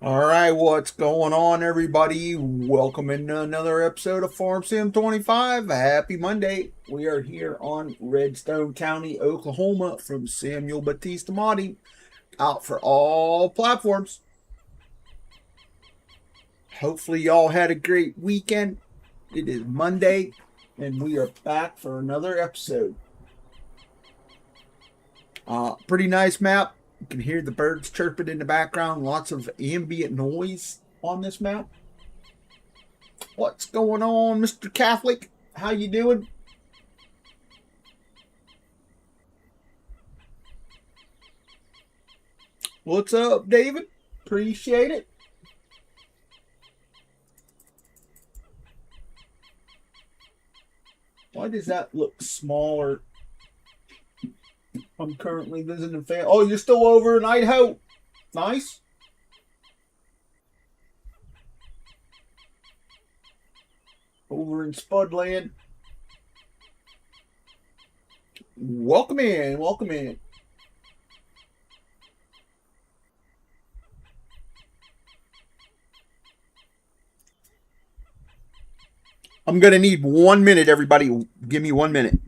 All right, what's going on, everybody? Welcome into another episode of Farm Sim 25. Happy Monday. We are here on Redstone County, Oklahoma, from Samuel Batista Modding, out for all platforms. Hopefully, y'all had a great weekend. It is Monday, and we are back for another episode. Pretty nice map. You can hear the birds chirping in the background. Lots of ambient noise on this map. What's going on, Mr. Catholic? How you doing? What's up, David? Appreciate it. Why does that look smaller? I'm currently visiting family. Oh, you're still over in Idaho. Nice. Over in Spudland. Welcome in. Welcome in. I'm going to need 1 minute, everybody. Give me 1 minute.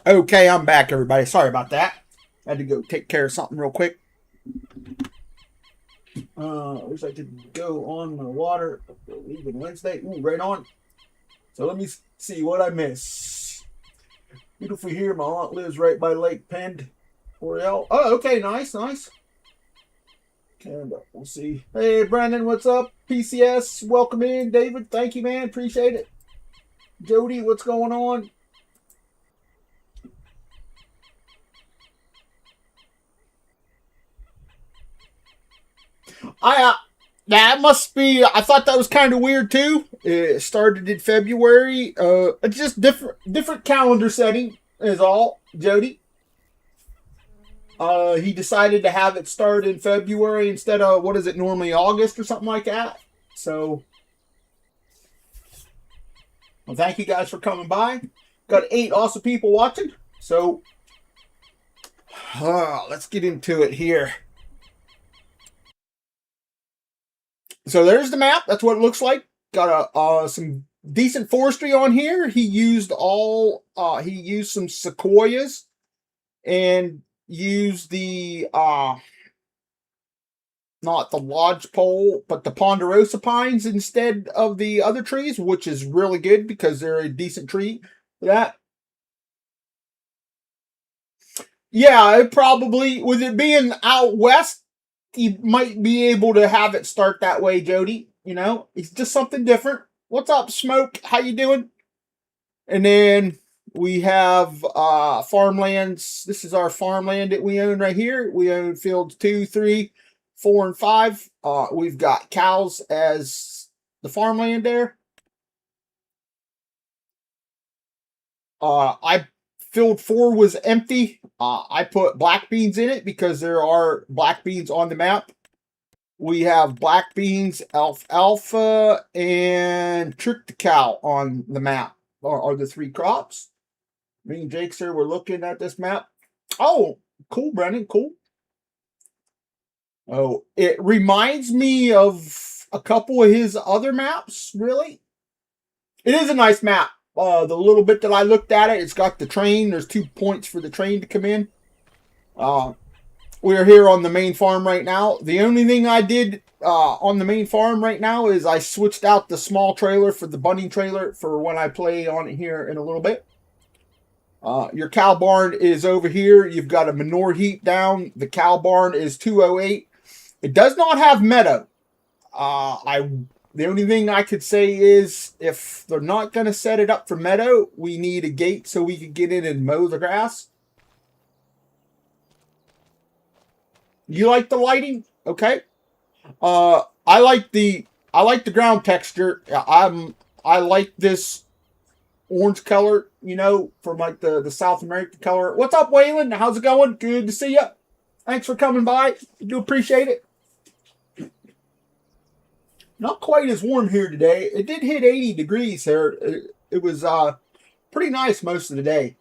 Okay, I'm back, everybody. Sorry about that. Had to go take care of something real quick. Wish I could go on the water. Leaving Wednesday. Ooh, right on. So let me see what I miss. Beautiful here. My aunt lives right by Lake Pend. Oriel. Oh, okay. Nice, nice. And we'll see. Hey, Brandon, what's up? PCS, welcome in. David, thank you, man. Appreciate it. Jody, what's going on? That must be. I thought that was kind of weird too. It started in February. It's just different calendar setting is all. Jody. He decided to have it start in February instead of what is it normally August or something like that. So, well, thank you guys for coming by. Got 8 awesome people watching. So, let's get into it here. So there's the map. That's what it looks like. Got some decent forestry on here. He used some sequoias and used the not the lodgepole, but the ponderosa pines instead of the other trees, which is really good because they're a decent tree for that. Yeah, it probably, with it being out west, you might be able to have it start that way, Jody. You know, it's just something different. What's up, Smoke? How you doing? And then we have farmlands. This is our farmland that we own right here. We own fields 2, 3, 4, and 5. We've got cows as the farmland there. I field 4 was empty. I put black beans in it because there are black beans on the map. We have black beans, alfalfa, and trick the cow on the map. Are the 3 crops. Me and Jake, sir, we're looking at this map. Oh, cool, Brennan, cool. Oh, it reminds me of a couple of his other maps, really. It is a nice map. The little bit that I looked at it, it's got the train. There's 2 points for the train to come in. We're here on the main farm right now. The only thing I did on the main farm right now is I switched out the small trailer for the bunny trailer for when I play on it here in a little bit. Your cow barn is over here. You've got a manure heap down. The cow barn is 208. It does not have meadow. The only thing I could say is if they're not going to set it up for meadow, we need a gate so we can get in and mow the grass. You like the lighting? Okay. I like the ground texture. I like this orange color, you know, from like the South American color. What's up, Waylon? How's it going? Good to see you. Thanks for coming by. I do appreciate it. Not quite as warm here today. It did hit 80 degrees here. It was pretty nice most of the day.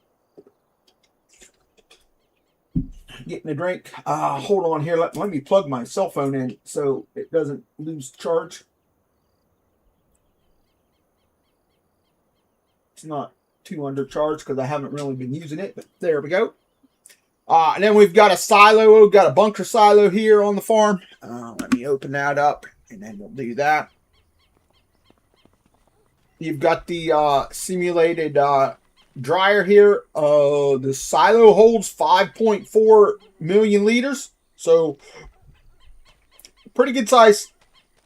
Getting a drink. Hold on here. Let me plug my cell phone in so it doesn't lose charge. It's not too undercharged because I haven't really been using it, but there we go. And then we've got a silo. We've got a bunker silo here on the farm. Let me open that up, and then we'll do that. You've got the simulated dryer here. The silo holds 5.4 million liters, so pretty good size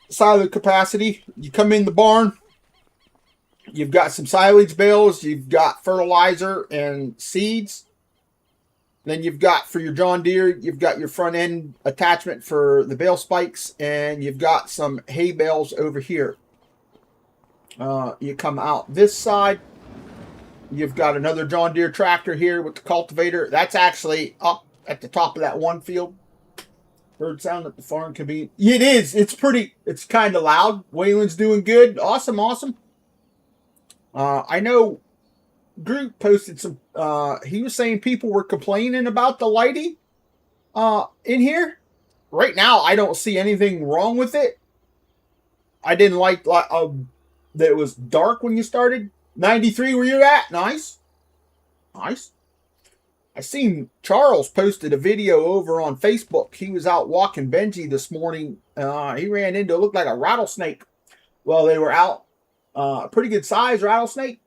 silo capacity. You come in the barn. You've got some silage bales. You've got fertilizer and seeds. Then you've got, for your John Deere, you've got your front end attachment for the bale spikes, and you've got some hay bales over here. You come out this side. You've got another John Deere tractor here with the cultivator. That's actually up at the top of that one field. Bird sound at the farm can be. It is. It's pretty. It's kind of loud. Waylon's doing good. Awesome, awesome. I know Groot posted some. He was saying people were complaining about the lighting in here. Right now, I don't see anything wrong with it. I didn't like that it was dark when you started. 93 where you're at. Nice. Nice. I seen Charles posted a video over on Facebook. He was out walking Benji this morning. He ran into, it looked like a rattlesnake. Well, they were out. Pretty good size rattlesnake.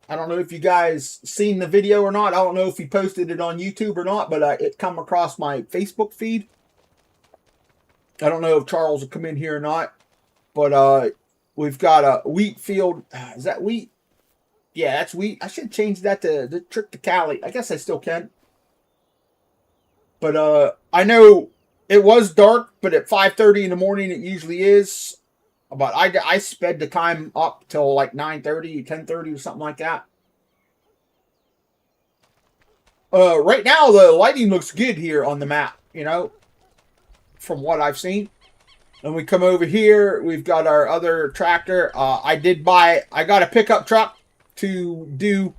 I don't know if you guys seen the video or not. I don't know if he posted it on YouTube or not, but it come across my Facebook feed. I don't know if Charles will come in here or not. But we've got a wheat field. Is that wheat? Yeah, that's wheat. I should change that to the trick to Cali. I guess I still can. But I know it was dark, but at 5:30 in the morning it usually is. But I sped the time up till like 9:30, 10:30 or something like that. Right now the lighting looks good here on the map, you know, from what I've seen. And we come over here, we've got our other tractor. I got a pickup truck to do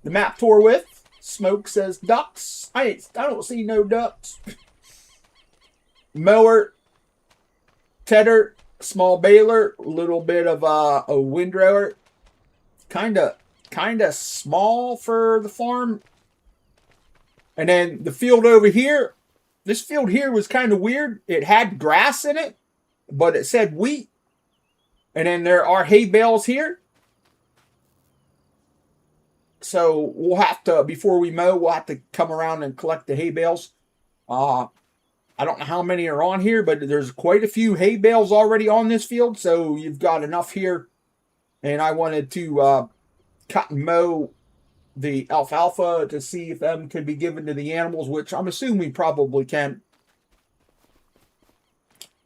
the map tour with. Smoke says ducks. I don't see no ducks. Mower, tedder, small baler, a little bit of a windrower. Kinda small for the farm. And then the field over here. This field here was kind of weird. It had grass in it, but it said wheat. And then there are hay bales here. So we'll have to, before we mow, we'll have to come around and collect the hay bales. I don't know how many are on here, but there's quite a few hay bales already on this field. So you've got enough here. And I wanted to cut and mow the alfalfa to see if them could be given to the animals, which I'm assuming we probably can.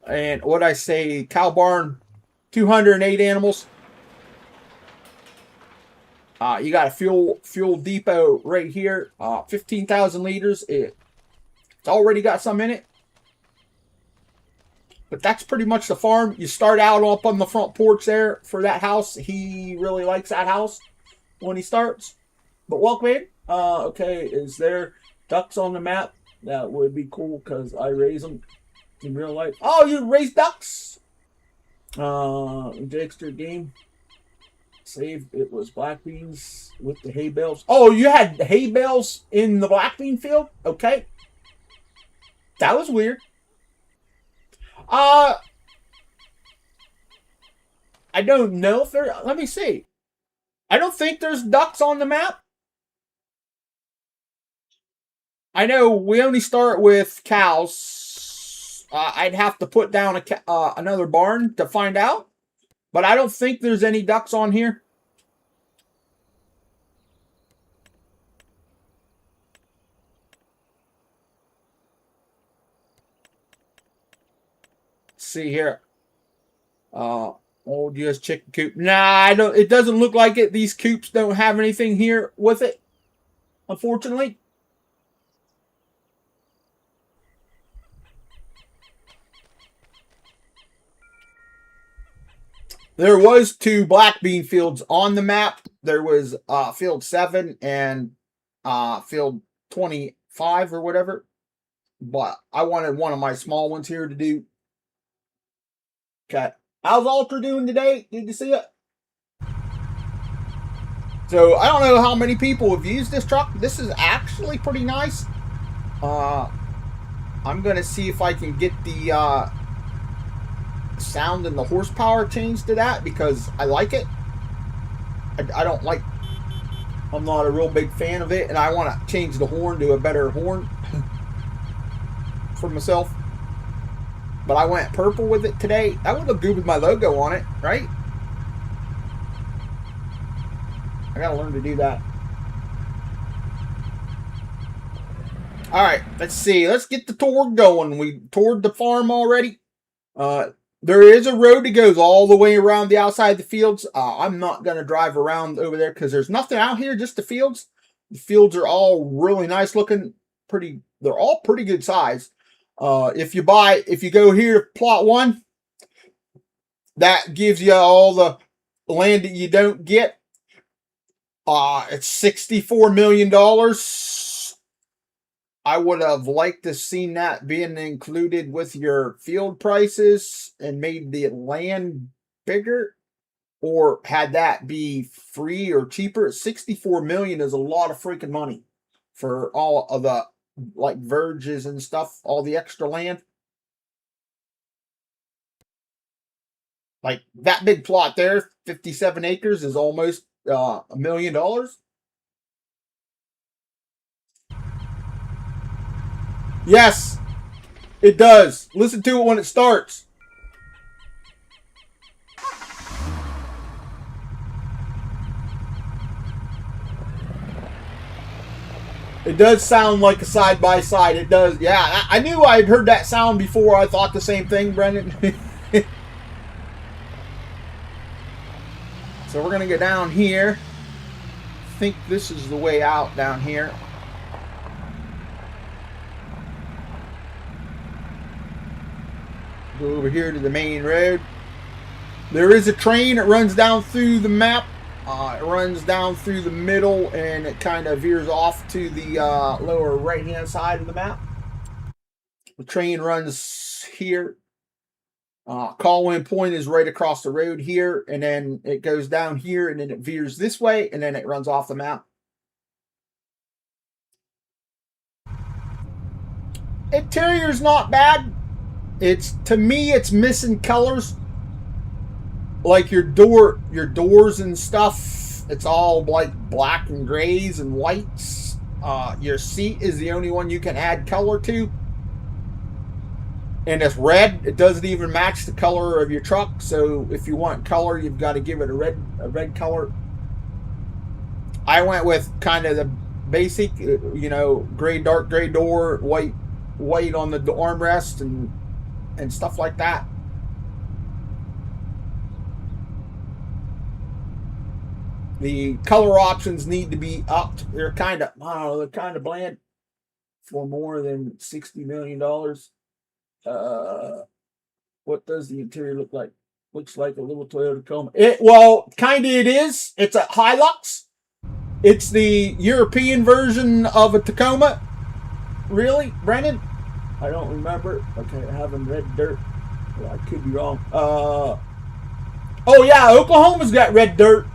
And what I say, cow barn, 208 animals. You got a fuel depot right here, 15,000 liters. It's already got some in it. But that's pretty much the farm. You start out up on the front porch there for that house. He really likes that house when he starts. But welcome in. Okay, is there ducks on the map? That would be cool because I raise them in real life. Oh, you raise ducks? Extra game. Saved. It was black beans with the hay bales. Oh, you had hay bales in the black bean field? Okay. That was weird. I don't know if there. Let me see. I don't think there's ducks on the map. I know we only start with cows. I'd have to put down another barn to find out. But I don't think there's any ducks on here. Let's see here. Old US chicken coop. Nah, I don't. It doesn't look like it. These coops don't have anything here with it, unfortunately. There was 2 black bean fields on the map. There was field 7 and field 25 or whatever. But I wanted one of my small ones here to do. Okay. How's Ultra doing today? Did you see it? So I don't know how many people have used this truck. This is actually pretty nice. I'm going to see if I can get the sound and the horsepower changed to that because I like it. I don't like, I'm not a real big fan of it, and I want to change the horn to a better horn for myself. But I went purple with it today. That would look good with my logo on it, right? I gotta learn to do that. Alright, let's see. Let's get the tour going. We toured the farm already. There is a road that goes all the way around the outside of the fields. I'm not going to drive around over there because there's nothing out here, just the fields. The fields are all really nice looking. They're all pretty good size. If you go here to plot 1, that gives you all the land that you don't get. It's $64 million. I would have liked to have seen that being included with your field prices and made the land bigger, or had that be free or cheaper. $64 million is a lot of freaking money for all of the like verges and stuff, all the extra land. Like that big plot there, 57 acres, is almost $1 million. Yes, it does. Listen to it when it starts. It does sound like a side-by-side. It does. Yeah, I knew I'd heard that sound before. I thought the same thing, Brendan. So we're going to go down here. I think this is the way out down here. Go over here to the main road. There is a train that runs down through the map. It runs down through the middle and it kind of veers off to the lower right-hand side of the map. The train runs here. Call-in point is right across the road here, and then it goes down here, and then it veers this way, and then it runs off the map. Interior's not bad. To me, it's missing colors. Like your doors and stuff, it's all like black and grays and whites. Your seat is the only one you can add color to. And it's red. It doesn't even match the color of your truck. So if you want color, you've got to give it a red color. I went with kind of the basic, dark gray door, white on the armrest and stuff like that. The color options need to be upped. They're kind of, they're kind of bland for more than $60 million. What does the interior look like? Looks like a little Toyota Tacoma. Kind of it is. It's a Hilux. It's the European version of a Tacoma. Really, Brendan? I don't remember. Okay, I have red dirt. Well, I could be wrong. Oh yeah, Oklahoma's got red dirt.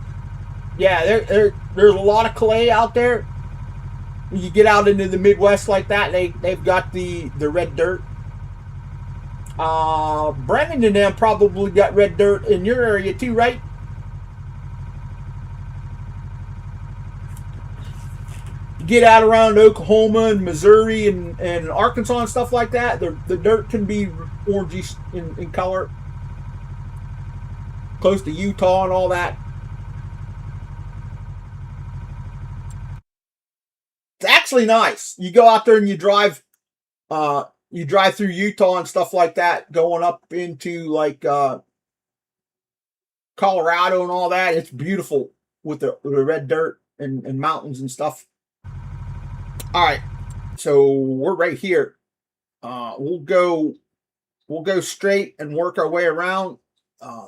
Yeah, there's a lot of clay out there. When you get out into the Midwest like that, they've got the red dirt. Brendan and them probably got red dirt in your area too, right? Get out around Oklahoma and Missouri and Arkansas and stuff like that, the dirt can be orangey in color. Close to Utah and all that. It's actually nice. You go out there and you drive through Utah and stuff like that, going up into like Colorado and all that. It's beautiful with the red dirt and mountains and stuff. All right, so we're right here. We'll go straight and work our way around.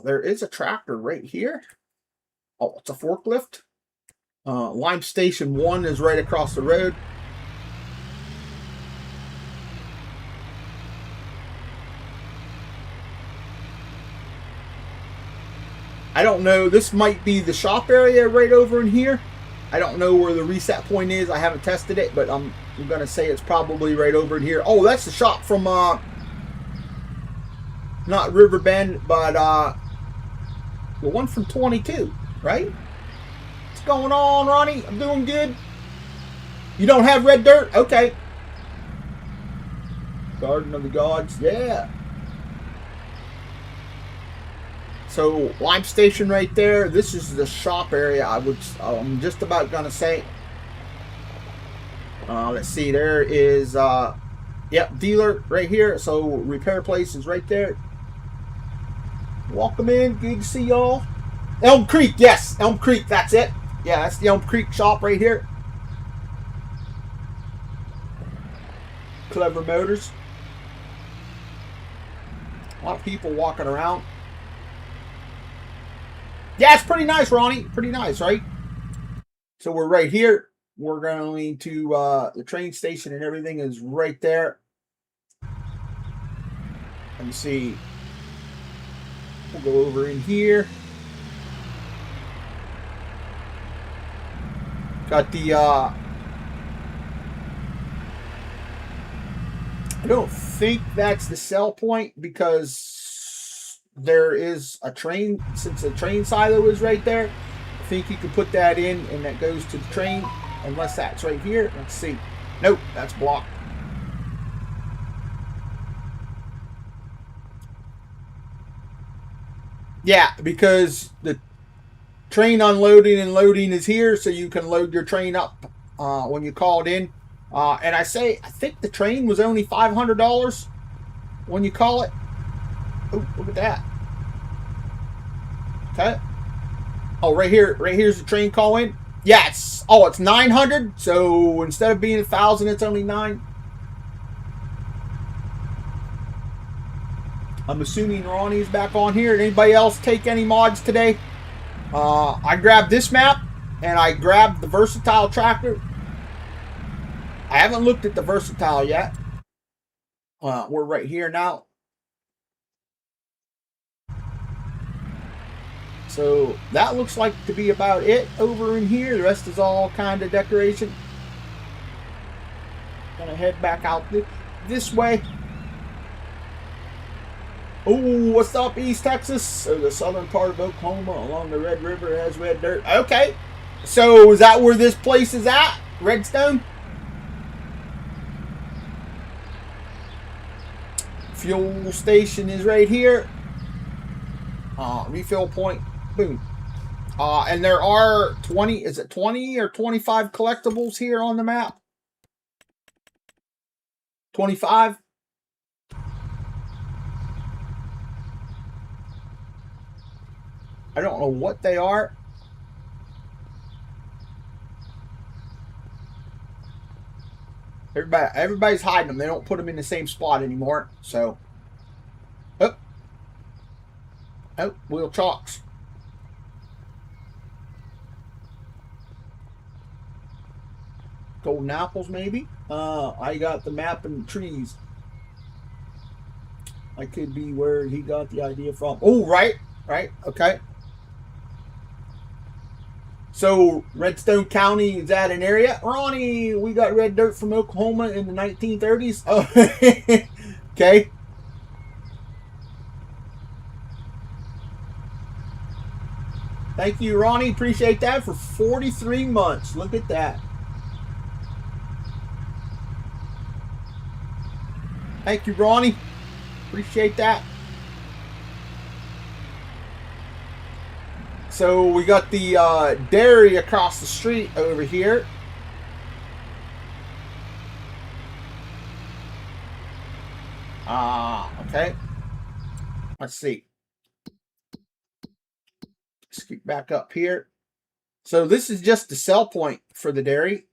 There is a tractor right here. Oh, it's a forklift. Lime Station 1 is right across the road. I don't know. This might be the shop area right over in here. I don't know where the reset point is. I haven't tested it, but I'm going to say it's probably right over in here. Oh, that's the shop from, not Riverbend, but the one from 22, right? What's going on, Ronnie? I'm doing good. You don't have red dirt? Okay. Garden of the Gods, yeah. So, Lime Station right there. This is the shop area. I'm just about gonna say. Let's see. There is, yep, dealer right here. So, repair place is right there. Welcome in. Good to see y'all. Elm Creek, yes, Elm Creek. That's it. Yeah, that's the Elm Creek shop right here. Clever Motors. A lot of people walking around. Yeah, it's pretty nice, Ronnie. Pretty nice, right? So we're right here. We're going to the train station and everything is right there. Let me see. We'll go over in here. Got the I don't think that's the sell point because there is a train, since the train silo is right there. I think you can put that in and that goes to the train, unless that's right here. Let's see. Nope, that's blocked. Yeah, because the train unloading and loading is here, so you can load your train up when you call it in. And I think the train was only $500 when you call it. Oh, look at that. Okay. Oh, right here's the train call in. Yes. Oh, it's 900. So instead of being 1,000, it's only 9. I'm assuming Ronnie's back on here. Did anybody else take any mods today? I grabbed this map and I grabbed the versatile tractor. I haven't looked at the versatile yet. We're right here now. So that looks like to be about it over in here. The rest is all kind of decoration. Gonna head back out this way. Oh, what's up, East Texas? So the southern part of Oklahoma along the Red River has red dirt. Okay. So is that where this place is at? Redstone? Fuel station is right here. Refill point. Boom. And there are 20 or 25 collectibles here on the map? 25? I don't know what they are. Everybody's hiding them. They don't put them in the same spot anymore. So, oh, wheel chalks. Golden apples, maybe. I got the map and the trees. I could be where he got the idea from. Oh, right, okay. So Redstone County is that an area? Ronnie, we got red dirt from Oklahoma in the 1930s. Oh, okay. Thank you, Ronnie. Appreciate that for 43 months. Look at that. Thank you, Ronnie. Appreciate that. So we got the dairy across the street over here. Okay. Let's see. Let's get back up here. So this is just the sell point for the dairy.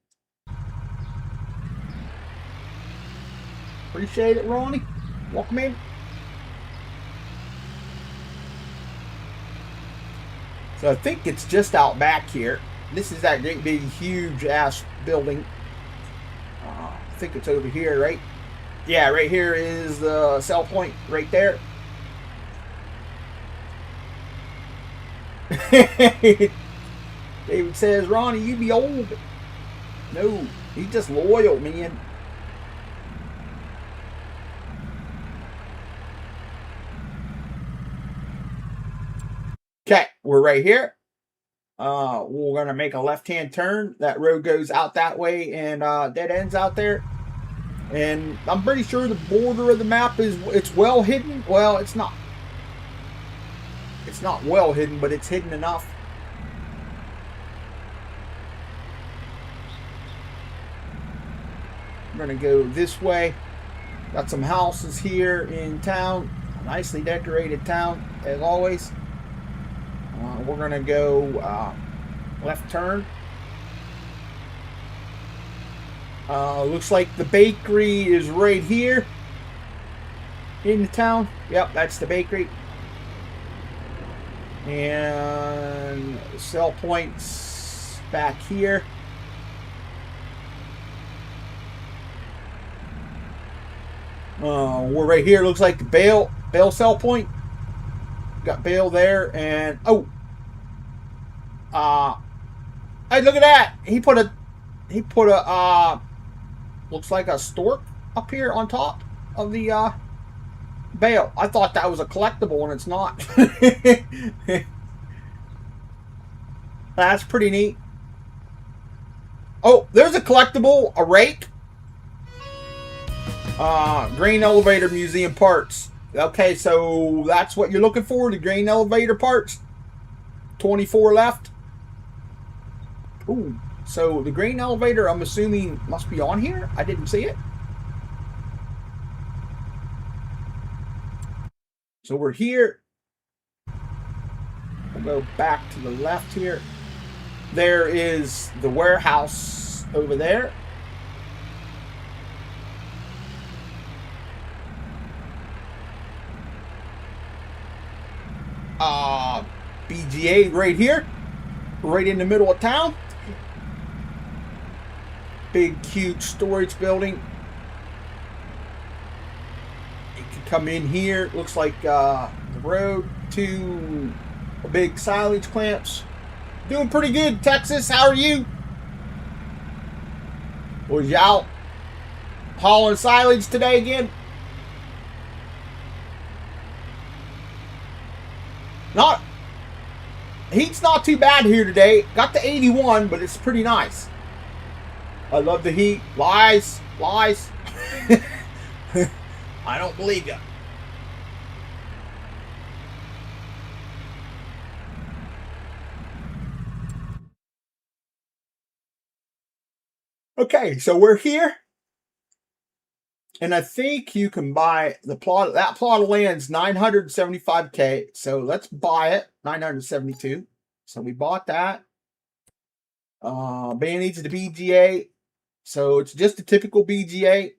Appreciate it, Ronnie. Welcome in. So I think it's just out back here. This is that great big huge ass building. I think it's over here, right? Yeah, right here is the sell point right there. David says, Ronnie, you be old. No, he's just loyal, man. Okay, we're right here. We're going to make a left-hand turn. That road goes out that way and dead ends out there. And I'm pretty sure the border of the map it's well hidden. Well, it's not. It's not well hidden, but it's hidden enough. We're going to go this way. Got some houses here in town. A nicely decorated town, as always. We're going to go left turn. Looks like the bakery is right here in the town. Yep, that's the bakery. And sell points back here. We're right here. Looks like the bale sell point. Got bale there, and hey, look at that. He put a looks like a stork up here on top. of the bale. I thought that was a collectible and it's not. That's pretty neat. Oh, there's a collectible, a rake. Grain elevator museum parts. Okay, so that's what you're looking for, the grain elevator parts. 24 left. Ooh, so the grain elevator, I'm assuming, must be on here. I didn't see it. So we're here. We'll go back to the left here. There is the warehouse over there. BGA right here, right in the middle of town. Big, huge storage building. You can come in here. Looks like the road to big silage clamps. Doing pretty good, Texas. How are you? Was you out hauling silage today again? Heat's not too bad here today. Got to 81, but it's pretty nice. I love the heat. Lies. Lies. I don't believe you. Okay, so we're here. And I think you can buy the plot. That plot of land's 975K. So let's buy it. 972. So we bought that. Band needs the BGA. So it's just a typical BGA.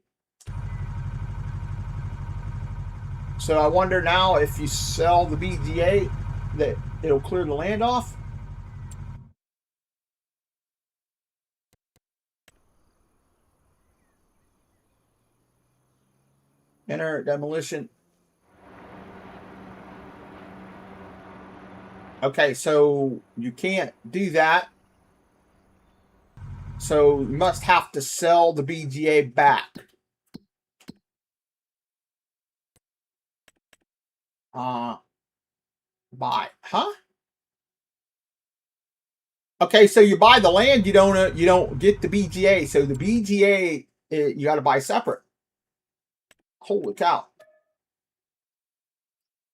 So I wonder now if you sell the BGA that it'll clear the land off. Enter demolition. Okay, so you can't do that. So you must have to sell the BGA back. Buy, huh? Okay, so you buy the land, you don't get the BGA. So the BGA you got to buy separate. Holy cow!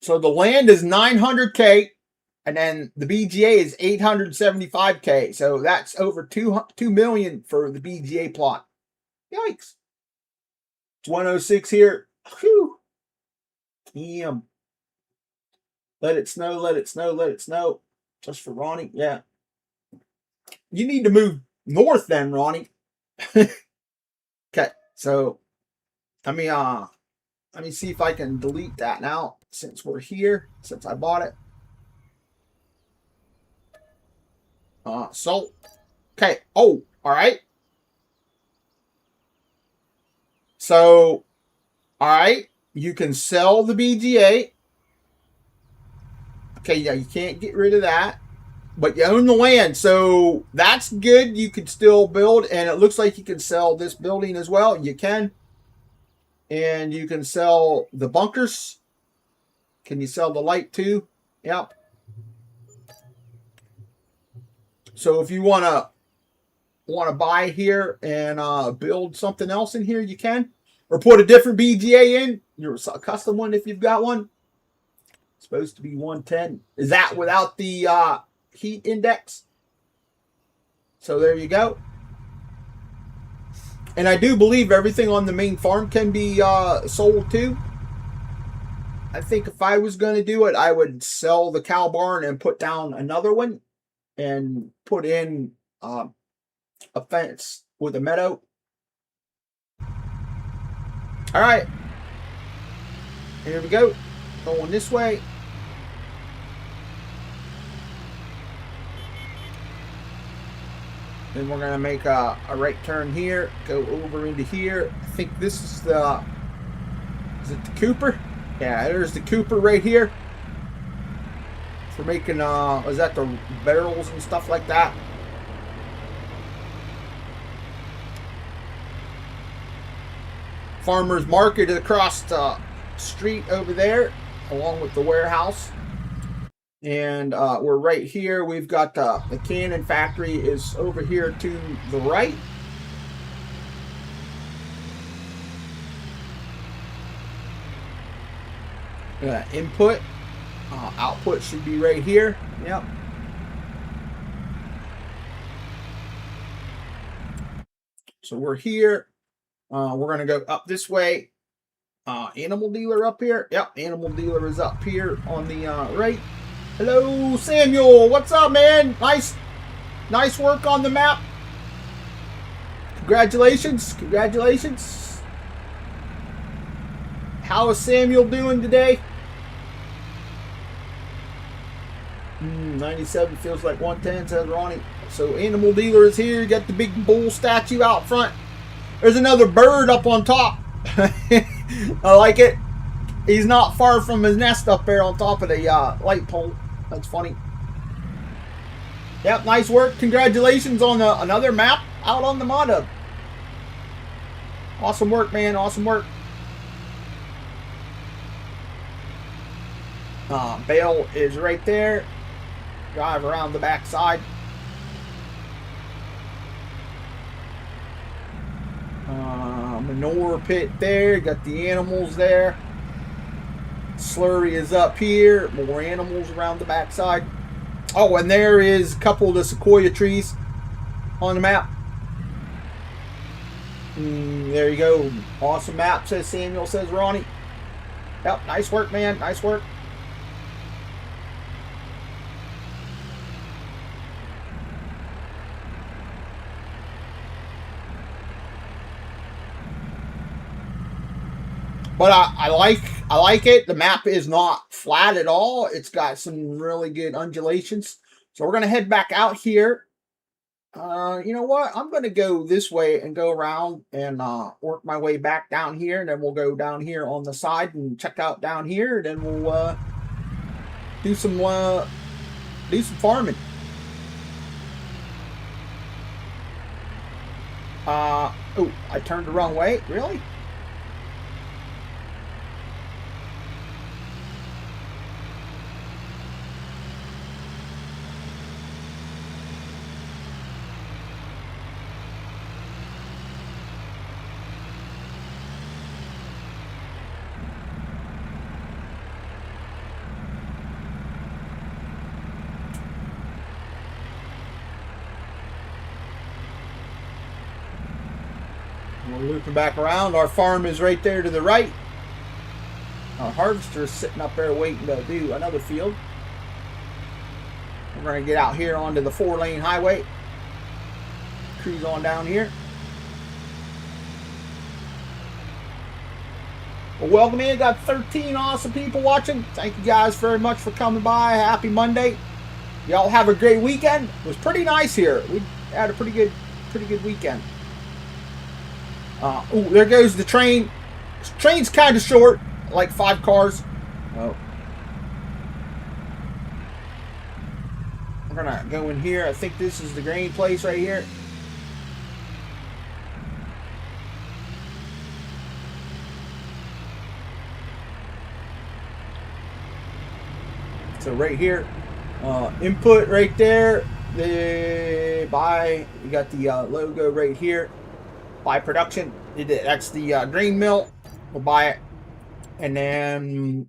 So the land is 900K, and then the BGA is 875K. So that's over 2 million for the BGA plot. Yikes! It's 106 here. Whew. Damn. Let it snow, let it snow, let it snow. Just for Ronnie. Yeah. You need to move north then, Ronnie. Okay, so let me see if I can delete that now since we're here, since I bought it. So okay. Oh, all right. So all right, you can sell the BGA. Okay, yeah, you can't get rid of that. But you own the land, so that's good. You can still build, and it looks like you can sell this building as well. You can. And you can sell the bunkers. Can you sell the light too? Yep. So if you want to buy here and build something else in here, you can. Or put a different BGA in. Your custom one if you've got one. It's supposed to be 110. Is that without the heat index? So there you go. And I do believe everything on the main farm can be sold too. I think if I was going to do it, I would sell the cow barn and put down another one and put in a fence with a meadow. All right. Here we go. Going this way. Then we're going to make a right turn here, go over into here. I think this is the, is it the Cooper? Yeah, there's the Cooper right here. For making, is that the barrels and stuff like that? farmer's market across the street over there, along with the warehouse. And we're right here. We've got the cannon factory is over here to the right. Input, output should be right here. Yep. So we're here. We're going to go up this way. Animal dealer up here. Yep, animal dealer is up here on the right. Hello, Samuel. What's up, man? Nice work on the map. Congratulations. Congratulations. How is Samuel doing today? 97 feels like 110, says Ronnie. So animal dealer is here. You got the big bull statue out front. There's another bird up on top. I like it. He's not far from his nest up there on top of the light pole. That's funny. Yep, nice work. Congratulations on another map out on the mod hub. Awesome work, man. Awesome work. Bale is right there. Drive around the back side. Manure pit there. Got the animals there. Slurry is up here. More animals around the backside. Oh, and there is a couple of the sequoia trees on the map. There you go. Awesome map, says Samuel, says Ronnie. Yep, nice work, man. Nice work. But I like it. The map is not flat at all. It's got some really good undulations. So we're going to head back out here. You know what? I'm going to go this way and go around and work my way back down here. And then we'll go down here on the side and check out down here. And then we'll do some farming. Oh, I turned the wrong way. Really? We're looping back around. Our farm is right there to the right. Our harvester is sitting up there waiting to do another field. We're going to get out here onto the 4-lane highway. Cruise on down here. Well, welcome in. Got 13 awesome people watching. Thank you guys very much for coming by. Happy Monday. Y'all have a great weekend. It was pretty nice here. We had a pretty good weekend. Oh, there goes the train. This train's kind of short, like 5 cars. Oh. We're gonna go in here. I think this is the grain place right here. So right here, input right there. You got the logo right here. Buy production. That's the grain mill. We'll buy it. And then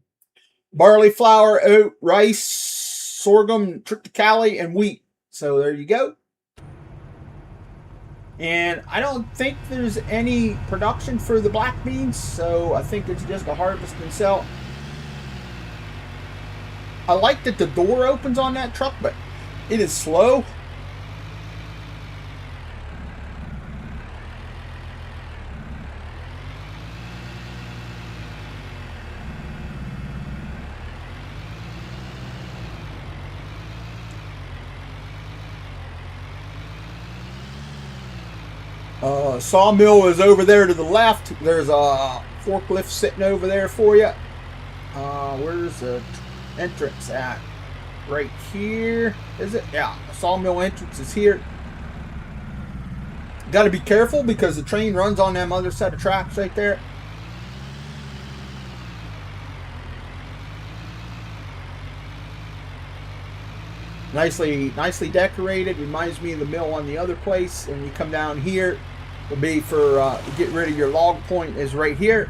barley, flour, oat, rice, sorghum, triticale, and wheat. So there you go. And I don't think there's any production for the black beans. So I think it's just a harvest and sell. I like that the door opens on that truck, but it is slow. Sawmill is over there to the left. There's a forklift sitting over there for you. Where's the entrance at? Right here. Is it? Yeah, the sawmill entrance is here. Got to be careful because the train runs on them other set of tracks right there. Nicely decorated. Reminds me of the mill on the other place. And you come down here, will be for get rid of your log point is right here.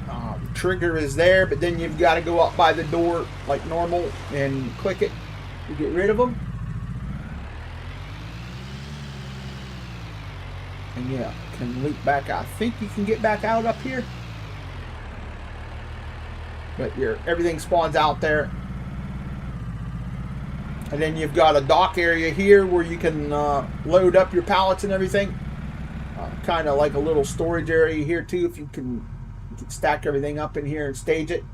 The trigger is there, but then you've got to go up by the door like normal and click it to get rid of them. And yeah, can leap back out. I think you can get back out up here. But everything spawns out there. And then you've got a dock area here where you can load up your pallets and everything. Kind of like a little storage area here too, if you can stack everything up in here and stage it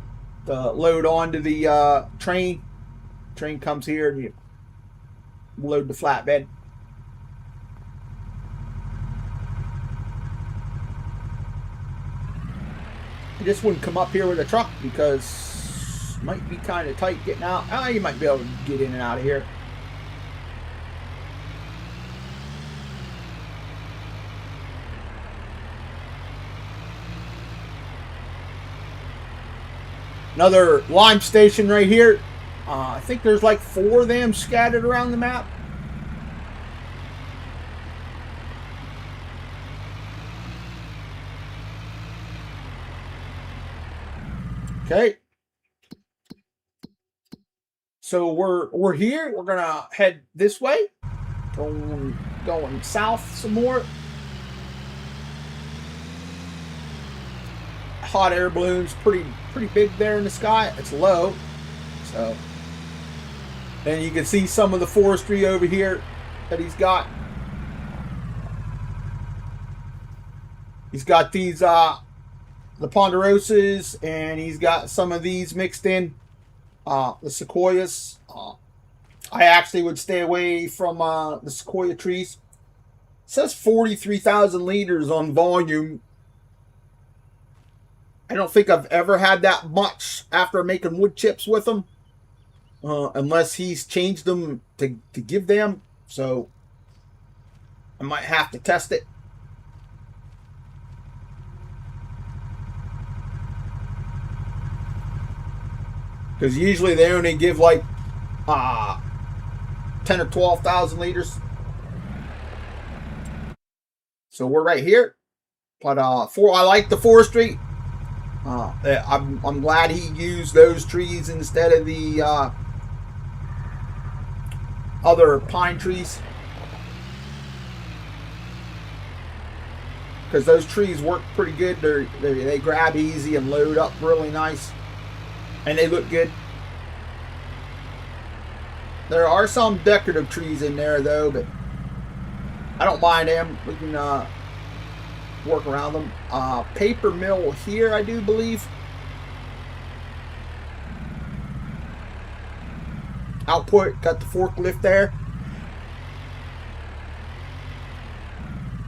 to load onto the train. Train comes here and you load the flatbed. I just wouldn't come up here with a truck because it might be kind of tight getting out. You might be able to get in and out of here. Another lime station right here. I think there's like 4 of them scattered around the map. Okay. So we're here. We're gonna head this way. Going south some more. Hot air balloon's pretty big there in the sky. It's low, so. And you can see some of the forestry over here that he's got. He's got these the ponderosas, and he's got some of these mixed in. The sequoias. I actually would stay away from the sequoia trees. It says 43,000 liters on volume. I don't think I've ever had that much after making wood chips with them. Unless he's changed them to give them. So I might have to test it. Because usually they only give like 10 or 12,000 liters. So we're right here. But I like the forestry. I'm glad he used those trees instead of the other pine trees. Because those trees work pretty good. They grab easy and load up really nice. And they look good. There are some decorative trees in there though, but I don't mind them. We can work around them. Paper mill here, I do believe. Output, got the forklift there.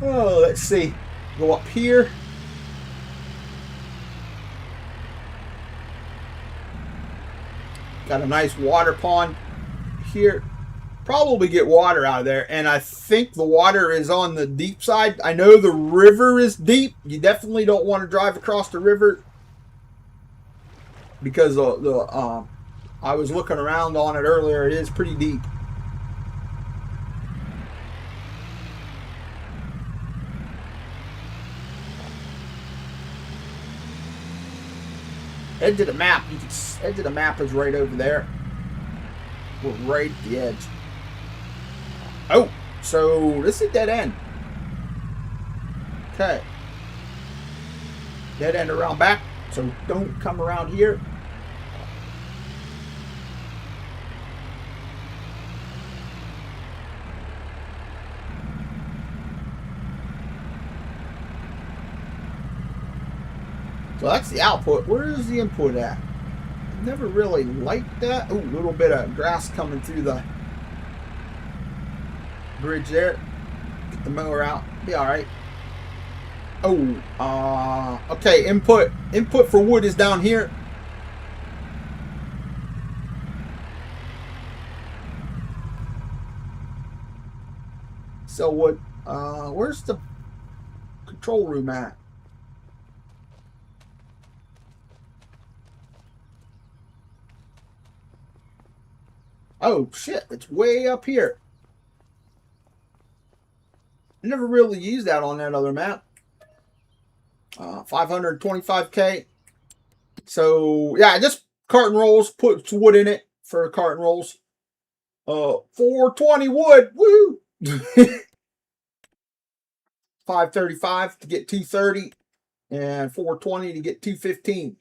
Oh, let's see. Go up here. Got a nice water pond here. Probably get water out of there, and I think the water is on the deep side. I know the river is deep. You definitely don't want to drive across the river because I was looking around on it earlier. It is pretty deep. Edge of the map. Edge of the map is right over there. We're right at the edge. Oh, so this is a dead end. Okay. Dead end around back. So don't come around here. So that's the output. Where is the input at? Never really liked that. Oh, a little bit of grass coming through the bridge there. Get the mower out. Be all right. Oh, okay. Input for wood is down here. So what? Where's the control room at? Oh, shit. It's way up here. I never really used that on that other map. 525K. So, yeah, just carton rolls. Put wood in it for carton rolls. 420 wood. Woo! 535 to get 230. And 420 to get 215.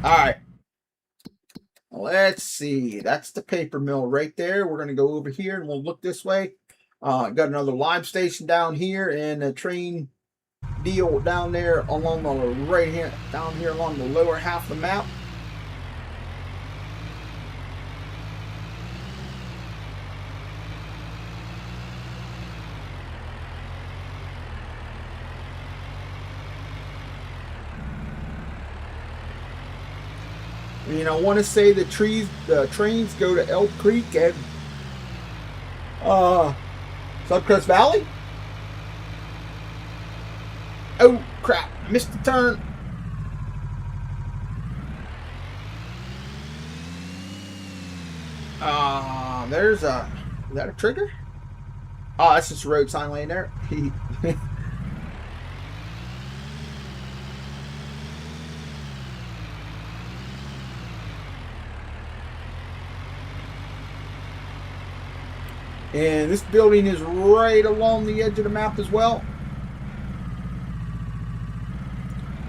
All right. Let's see. That's the paper mill right there. We're going to go over here and we'll look this way. Got another lime station down here and a train deal down there along the right hand, down here along the lower half of the map. And I want to say the trains go to Elk Creek and Suncrest Valley. Oh crap! Missed the turn. There's a. Is that a trigger? Oh, that's just a road sign laying there. And this building is right along the edge of the map as well.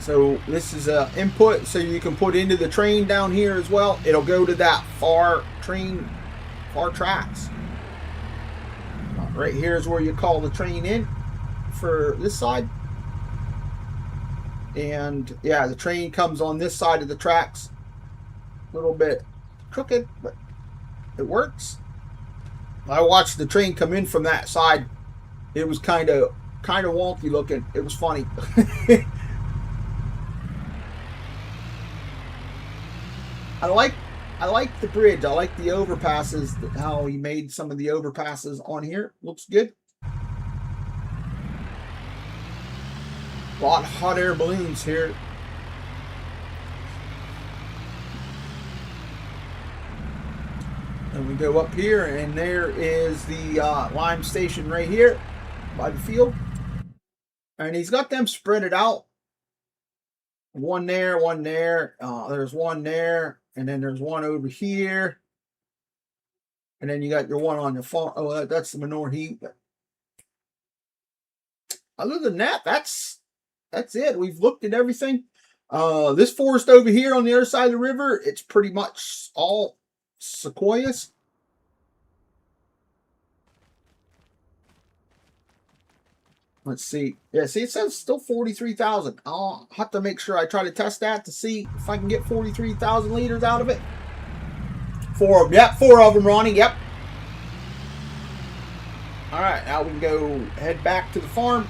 So this is an input, so you can put into the train down here as well. It'll go to that far tracks. Right here is where you call the train in for this side. And yeah, the train comes on this side of the tracks. A little bit crooked, but it works. I watched the train come in from that side. It was kind of wonky looking. It was funny. I like the bridge. I like the overpasses. How he made some of the overpasses on here. Looks good. A lot of hot air balloons here. And we go up here, and there is the lime station right here by the field. And he's got them spread it out. One there, one there. There's one there, and then there's one over here. And then you got your one on the farm. Oh, that's the manure heap. Other than that, that's it. We've looked at everything. This forest over here on the other side of the river, it's pretty much all sequoias. Let's see. Yeah, see, it says still 43,000. I'll have to make sure I try to test that to see if I can get 43,000 liters out of it. 4 of them. Yep, 4 of them, Ronnie. Yep. All right, now we can go head back to the farm.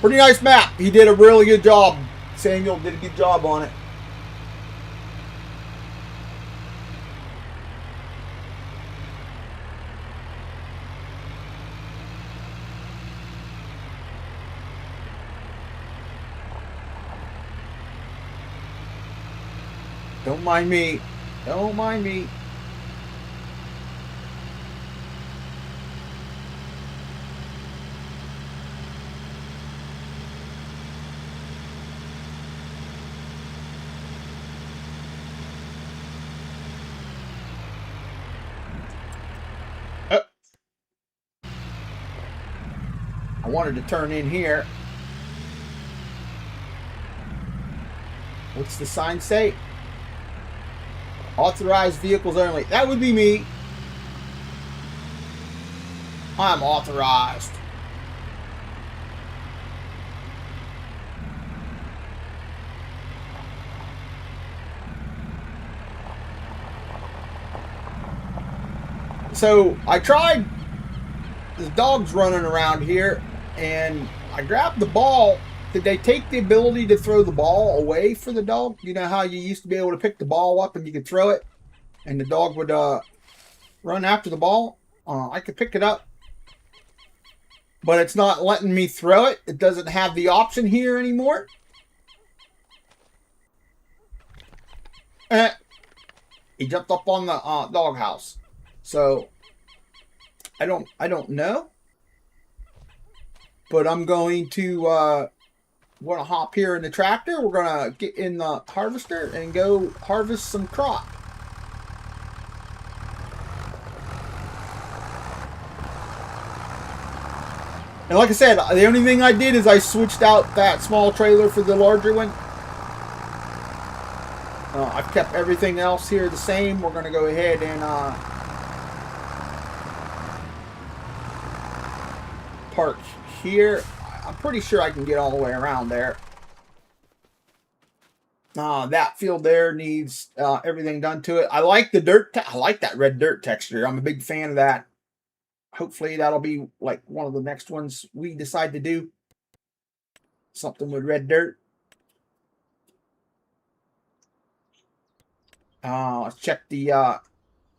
Pretty nice map. He did a really good job. Samuel did a good job on it. Don't mind me. Don't mind me. I wanted to turn in here. What's the sign say? Authorized vehicles only. That would be me. I'm authorized. So I tried. There's dogs running around here, and I grabbed the ball. Did they take the ability to throw the ball away for the dog? You know how you used to be able to pick the ball up and you could throw it, and the dog would run after the ball? I could pick it up, but it's not letting me throw it. It doesn't have the option here anymore. He jumped up on the doghouse. So I don't know, but I'm going to hop here in the tractor. We're gonna get in the harvester and go harvest some crop. And like I said, the only thing I did is I switched out that small trailer for the larger one. I've kept everything else here the same. We're going to go ahead and park here. I'm pretty sure I can get all the way around there. That field there needs everything done to it. I like the dirt. I like that red dirt texture. I'm a big fan of that. Hopefully that'll be like one of the next ones we decide to do. Something with red dirt. Let's check the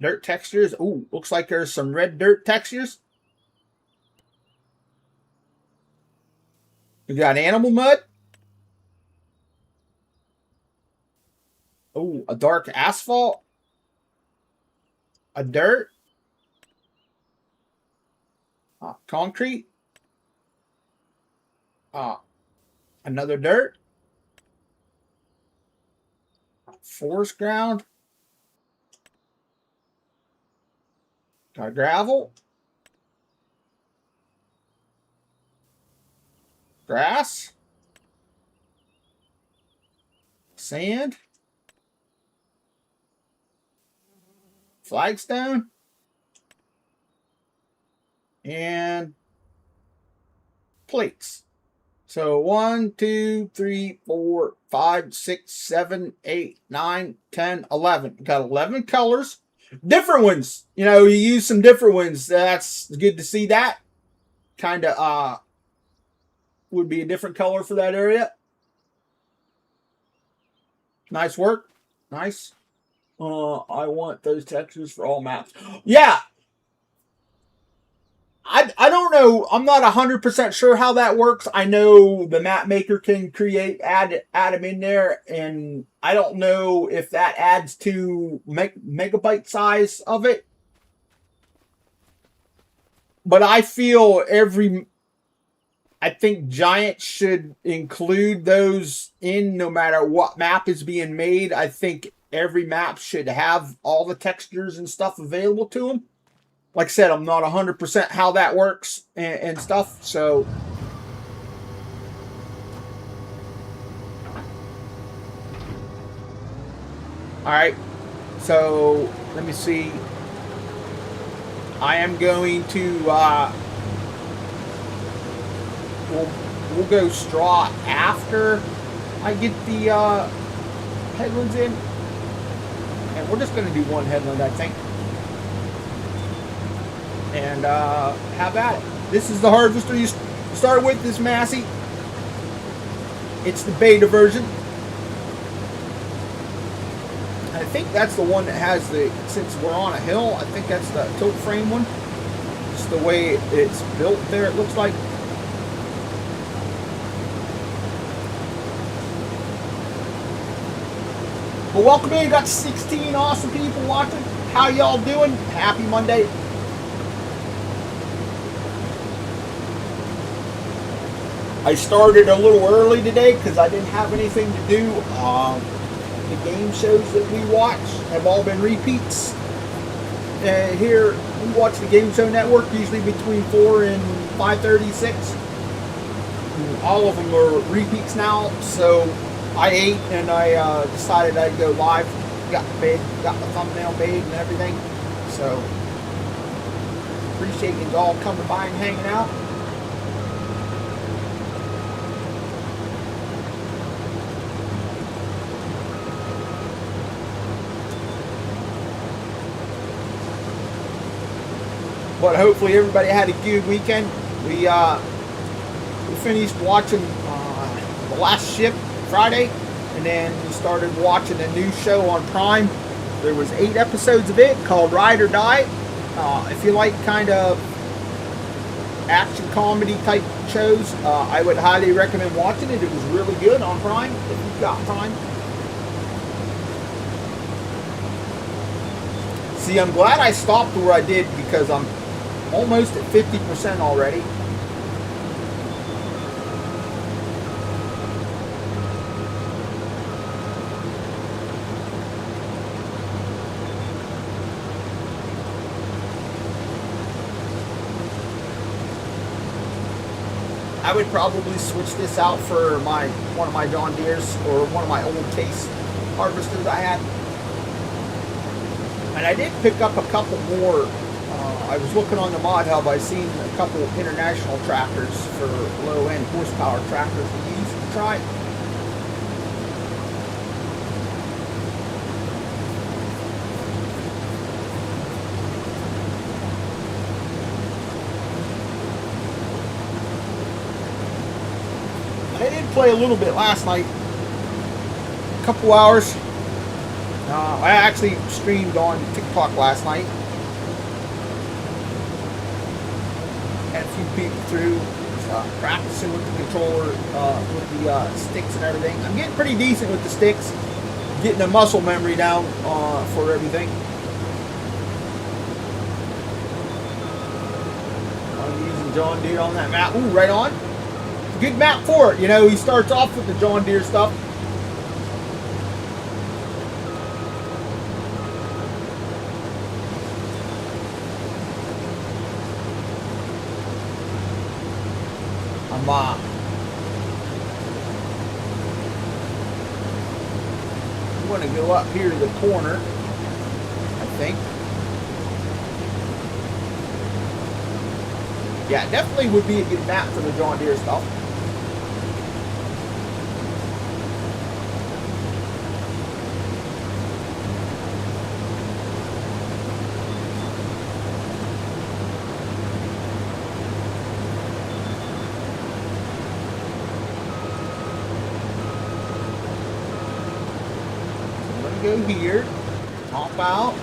dirt textures. Ooh, looks like there's some red dirt textures. We got animal mud. Oh, a dark asphalt. A dirt. Concrete. Another dirt. Forest ground. Got gravel. Grass. Sand. Flagstone. And plates. So 1, 2, 3, 4, 5, 6, 7, 8, 9, 10, 11. Got 11 colors. Different ones. You know, you use some different ones. That's good to see that. Kind of would be a different color for that area. Nice work. Nice. I want those textures for all maps. Yeah. I don't know. I'm not 100% sure how that works. I know the map maker can add them in there, and I don't know if that adds to megabyte size of it. But I feel I think Giant should include those in no matter what map is being made. I think every map should have all the textures and stuff available to them. Like I said, I'm not 100% how that works and stuff, so. Alright, so let me see. I am going to, we'll go straw after I get the headlands in. And we're just going to do one headland, I think. And have at it. This is the harvester you start with, this Massey. It's the beta version. I think that's the one that has the, since we're on a hill, I think that's the tilt frame one. Just the way it's built there, it looks like. Well, welcome in. You got 16 awesome people watching. How y'all doing? Happy Monday. I started a little early today because I didn't have anything to do. The game shows that we watch have all been repeats. And here, we watch the Game Show Network usually between 4 and 5:30, 6. And all of them are repeats now, so I ate and I decided I'd go live. Got the thumbnail made and everything. So, appreciate you all coming by and hanging out. But hopefully everybody had a good weekend. We we finished watching The Last Ship Friday, and then we started watching a new show on Prime. There was 8 episodes of it called Ride or Die. If you like kind of action comedy type shows, I would highly recommend watching it. It was really good on Prime, if you've got Prime. See, I'm glad I stopped where I did because I'm almost at 50% already. I would probably switch this out for one of my John Deere's or one of my old case harvesters I had. And I did pick up a couple more. I was looking on the mod hub. I seen a couple international tractors for low-end horsepower tractors to use to try. I did play a little bit last night, a couple hours. I actually streamed on TikTok last night. Had a few people through, practicing with the controller, with the sticks and everything. I'm getting pretty decent with the sticks, getting the muscle memory down for everything. I'm using John Deere on that map. Ooh, right on. Good map for it. You know, he starts off with the John Deere stuff. I'm going to go up here to the corner, I think. Yeah, it definitely would be a good map for the John Deere stuff. Go here, hop out.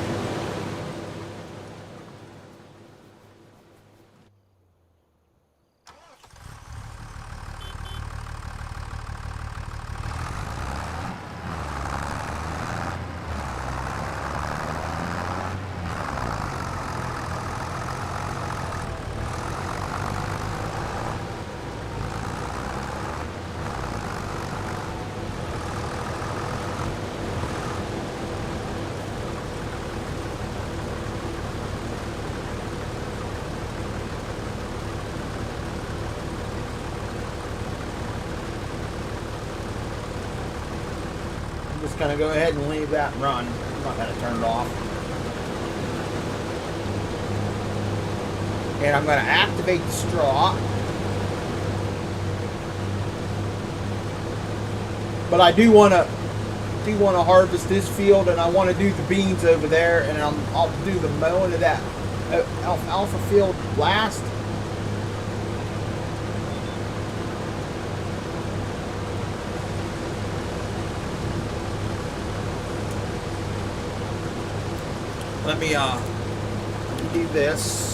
Just gonna go ahead and leave that run. I'm not gonna turn it off. And I'm gonna activate the straw. But I do wanna harvest this field, and I want to do the beans over there, and I'll do the mowing of that alfalfa field last. Let me do this.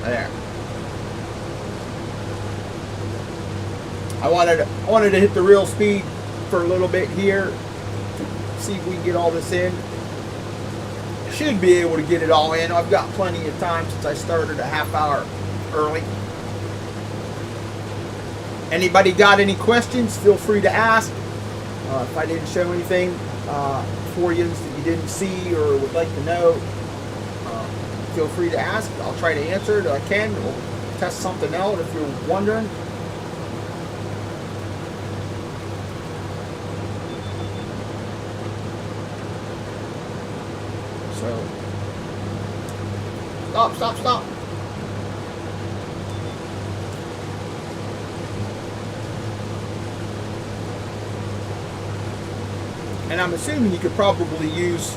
There. I wanted to hit the real speed for a little bit here. See if we can get all this in. Should be able to get it all in. I've got plenty of time since I started a half hour early. Anybody got any questions, feel free to ask. If I didn't show anything for you that you didn't see or would like to know, feel free to ask. I'll try to answer it if I can. We'll test something out if you're wondering. So, stop. And I'm assuming you could probably use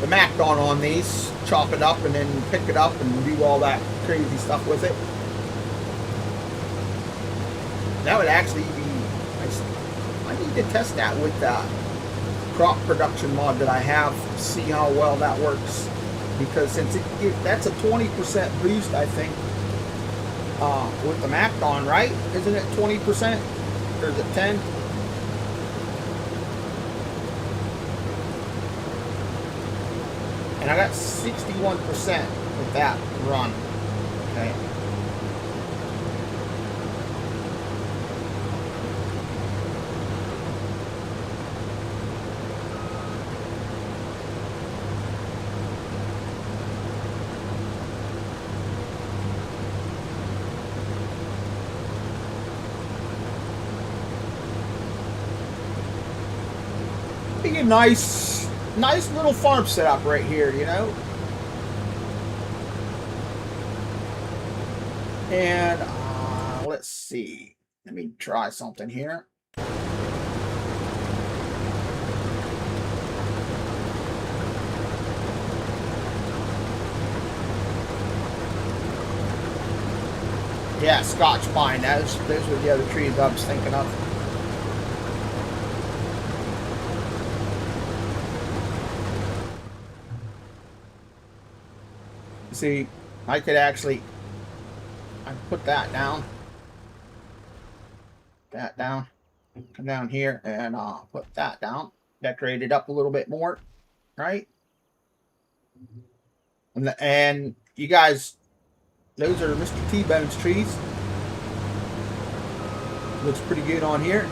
the Macdon on these, chop it up and then pick it up and do all that crazy stuff with it. That would actually be nice. I need to test that with that crop production mod that I have to see how well that works, because since that's a 20% boost, I think, with the Macdon, right? Isn't it 20% or is it 10? And I got 61% with that run. Okay. A nice little farm setup right here, you know. And let's see. Let me try something here. Yeah, Scotch pine. Those were the other trees I was thinking of. See, I could actually put that down, come down here, and put that down, decorate it up a little bit more, right? And you guys, those are Mr. T-Bone's trees. Looks pretty good on here.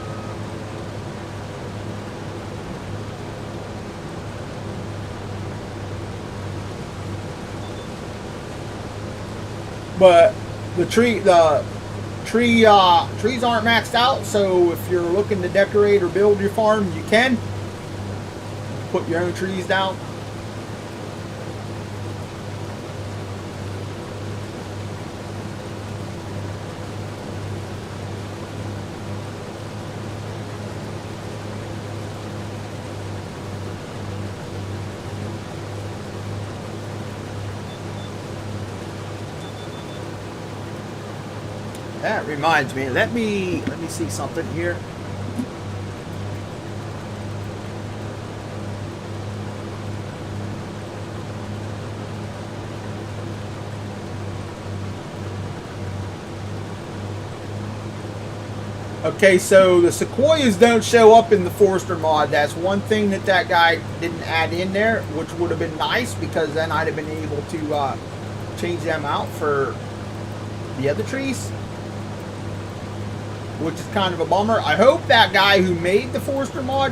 But the trees aren't maxed out, so if you're looking to decorate or build your farm, you can put your own trees down. That reminds me, let me see something here. Okay, so the sequoias don't show up in the Forester mod. That's one thing that guy didn't add in there, which would have been nice, because then I'd have been able to change them out for the other trees, which is kind of a bummer. I hope that guy who made the Forester mod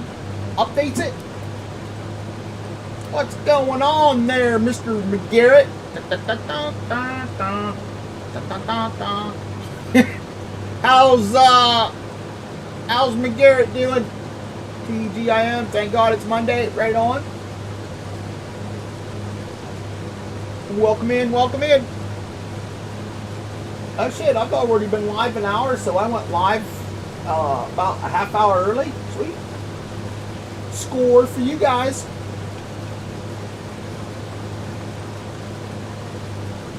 updates it. What's going on there, Mr. McGarrett? How's McGarrett doing? TGIM, thank God it's Monday, right on. Welcome in, welcome in. Oh shit, I've already been live an hour, so I went live about a half hour early. Sweet. Score for you guys.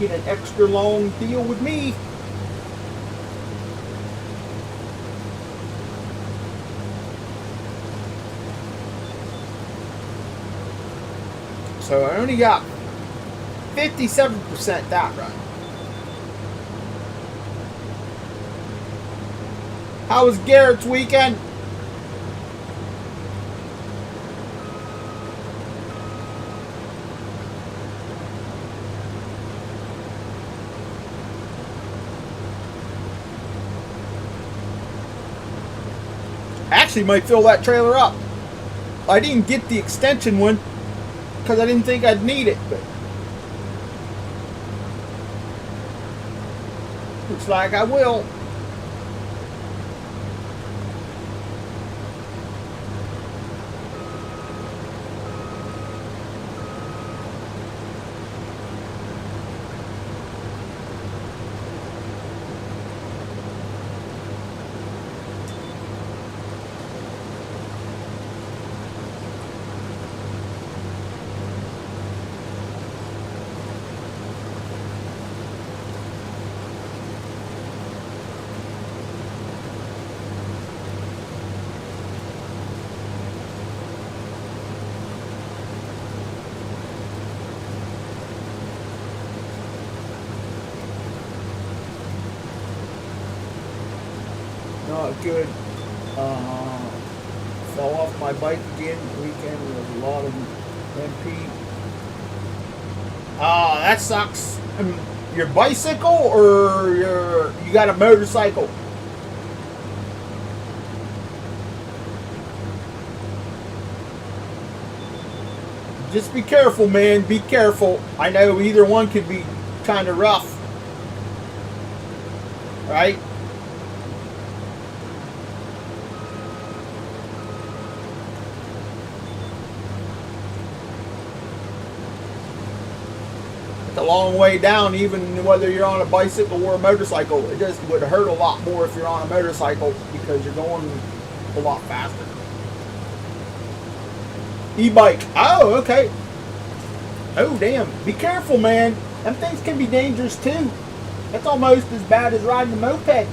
Get an extra long deal with me. So I only got 57% that run. How was Garrett's weekend? Actually might fill that trailer up. I didn't get the extension one because I didn't think I'd need it, but looks like I will. Good. Fell off my bike again. Weekend was a lot of MP. That sucks. Your bicycle or you got a motorcycle? Just be careful, man. Be careful. I know either one could be kind of rough. Right? It's a long way down, even whether you're on a bicycle or a motorcycle. It just would hurt a lot more if you're on a motorcycle because you're going a lot faster. E-bike. Oh, okay. Oh, damn. Be careful, man. Them things can be dangerous, too. That's almost as bad as riding a moped.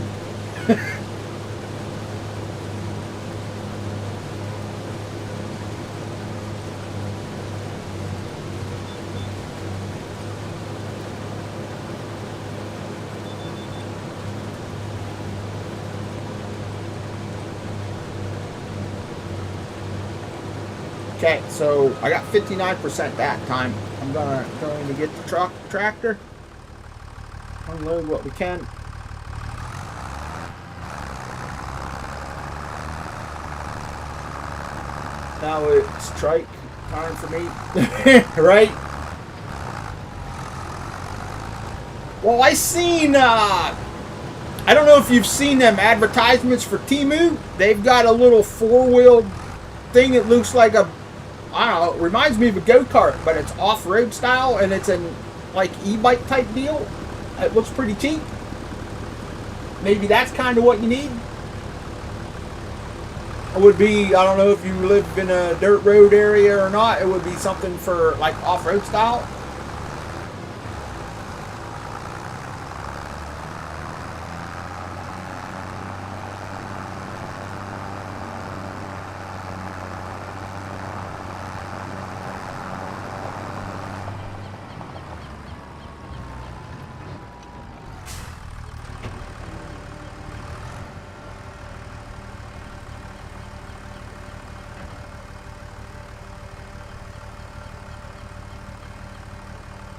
Okay, so I got 59% that time. I'm going to get the tractor, unload what we can. Now it's trike time for me, right? Well, I seen, I don't know if you've seen them advertisements for Temu. They've got a little four-wheel thing that looks like a, I don't know, it reminds me of a go-kart, but it's off-road style, and it's an, like, e-bike type deal. It looks pretty cheap. Maybe that's kind of what you need. It would be, I don't know if you live in a dirt road area or not, it would be something for, like, off-road style.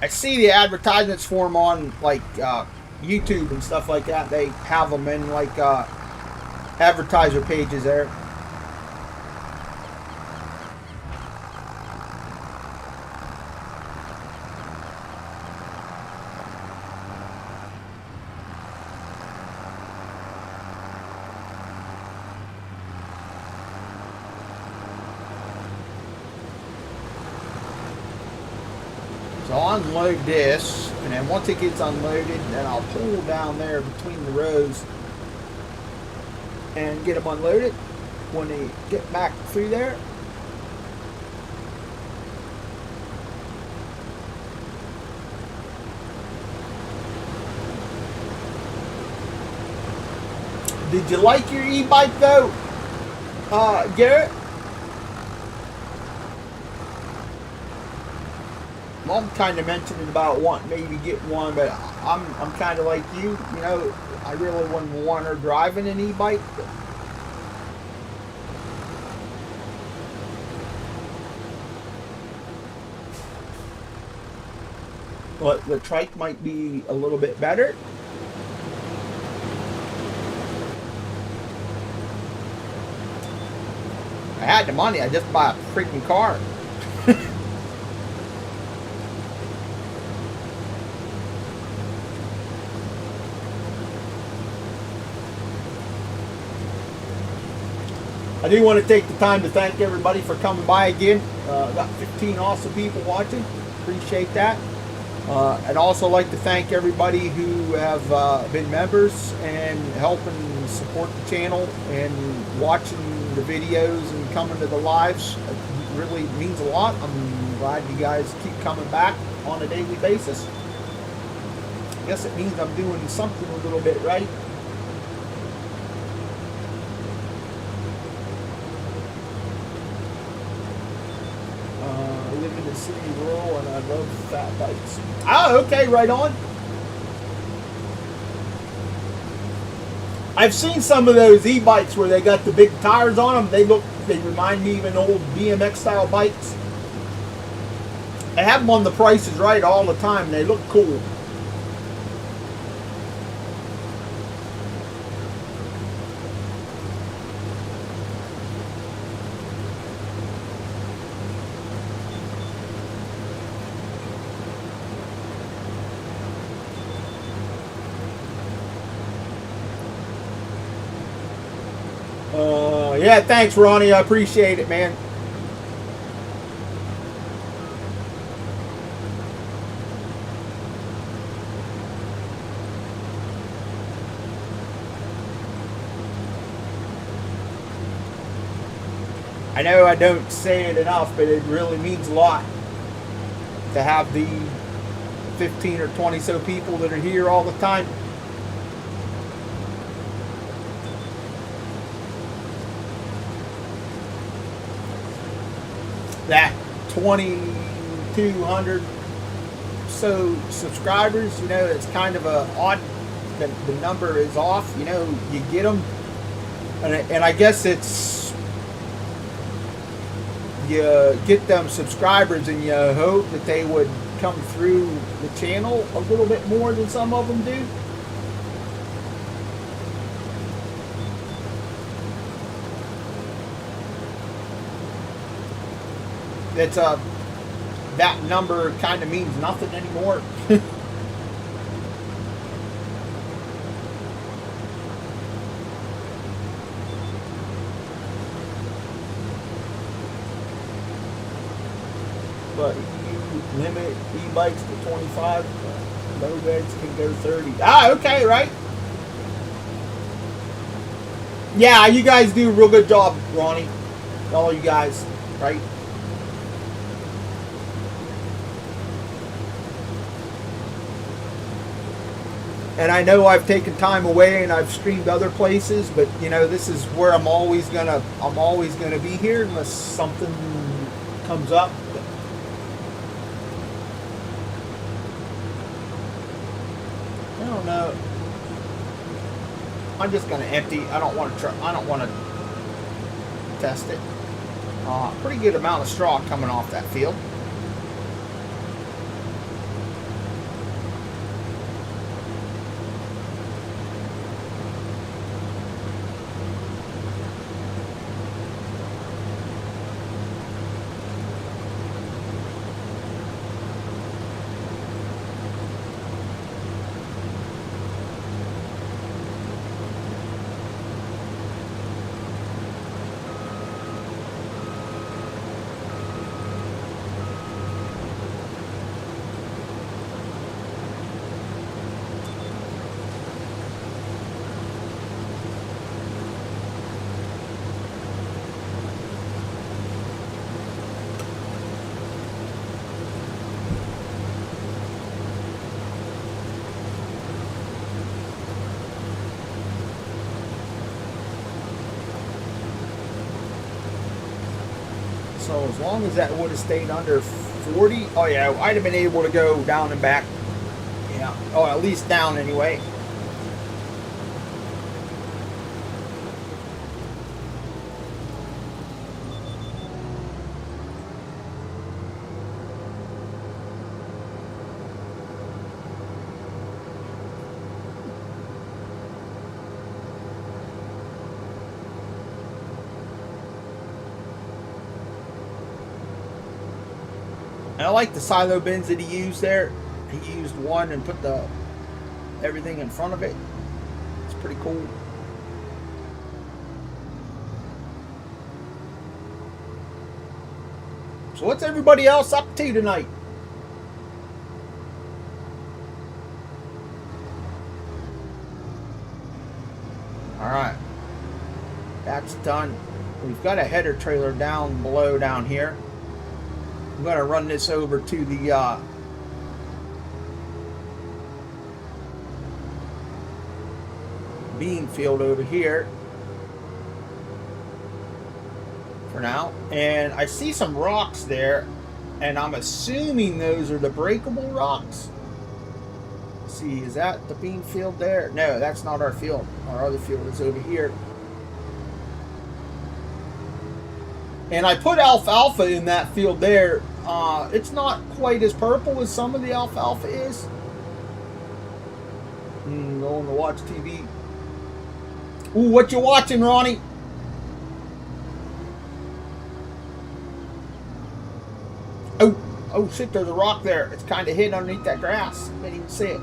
I see the advertisements for them on like YouTube and stuff like that. They have them in like advertiser pages there. So I'll unload this, and then once it gets unloaded, then I'll pull down there between the rows and get them unloaded when they get back through there. Did you like your e-bike though, Garrett? Mom kind of mentioned about wanting maybe get one, but I'm kind of like you. You know, I really wouldn't want her driving an e-bike. But the trike might be a little bit better. If I had the money, I'd just buy a freaking car. I do want to take the time to thank everybody for coming by again. Got 15 awesome people watching. Appreciate that. I'd also like to thank everybody who have been members and helping support the channel and watching the videos and coming to the lives. It really means a lot. I'm glad you guys keep coming back on a daily basis. I guess it means I'm doing something a little bit right. City rural, and I love fat bikes. Oh, okay, right on. I've seen some of those e-bikes where they got the big tires on them. They remind me of an old BMX style bikes. They have them on The Price is Right all the time. They look cool. Yeah, thanks, Ronnie. I appreciate it, man. I know I don't say it enough, but it really means a lot to have the 15 or 20 so people that are here all the time. That 2,200 so subscribers, you know, it's kind of a odd that the number is off. You know, you get them, and I guess it's you get them subscribers and you hope that they would come through the channel a little bit more than some of them do. It's that number kind of means nothing anymore. But you limit e-bikes to 25, mopeds can go 30. Ah, okay, right? Yeah, you guys do a real good job, Ronnie. All you guys, right? And I know I've taken time away and I've streamed other places, but you know, this is where I'm always gonna be here unless something comes up. I don't know. I'm just gonna empty. I don't want to test it. Pretty good amount of straw coming off that field. So as long as that would have stayed under 40, oh yeah, I'd have been able to go down and back. Yeah, oh, at least down anyway. And I like the silo bins that he used there. He used one and put everything in front of it. It's pretty cool. So what's everybody else up to tonight? Alright. That's done. We've got a header trailer down below down here. I'm going to run this over to the bean field over here for now. And I see some rocks there, and I'm assuming those are the breakable rocks. Let's see, is that the bean field there? No, that's not our field. Our other field is over here. And I put alfalfa in that field there. It's not quite as purple as some of the alfalfa is. Going to watch TV. Ooh, what you watching, Ronnie? Oh shit, there's a rock there. It's kind of hidden underneath that grass. I didn't even see it.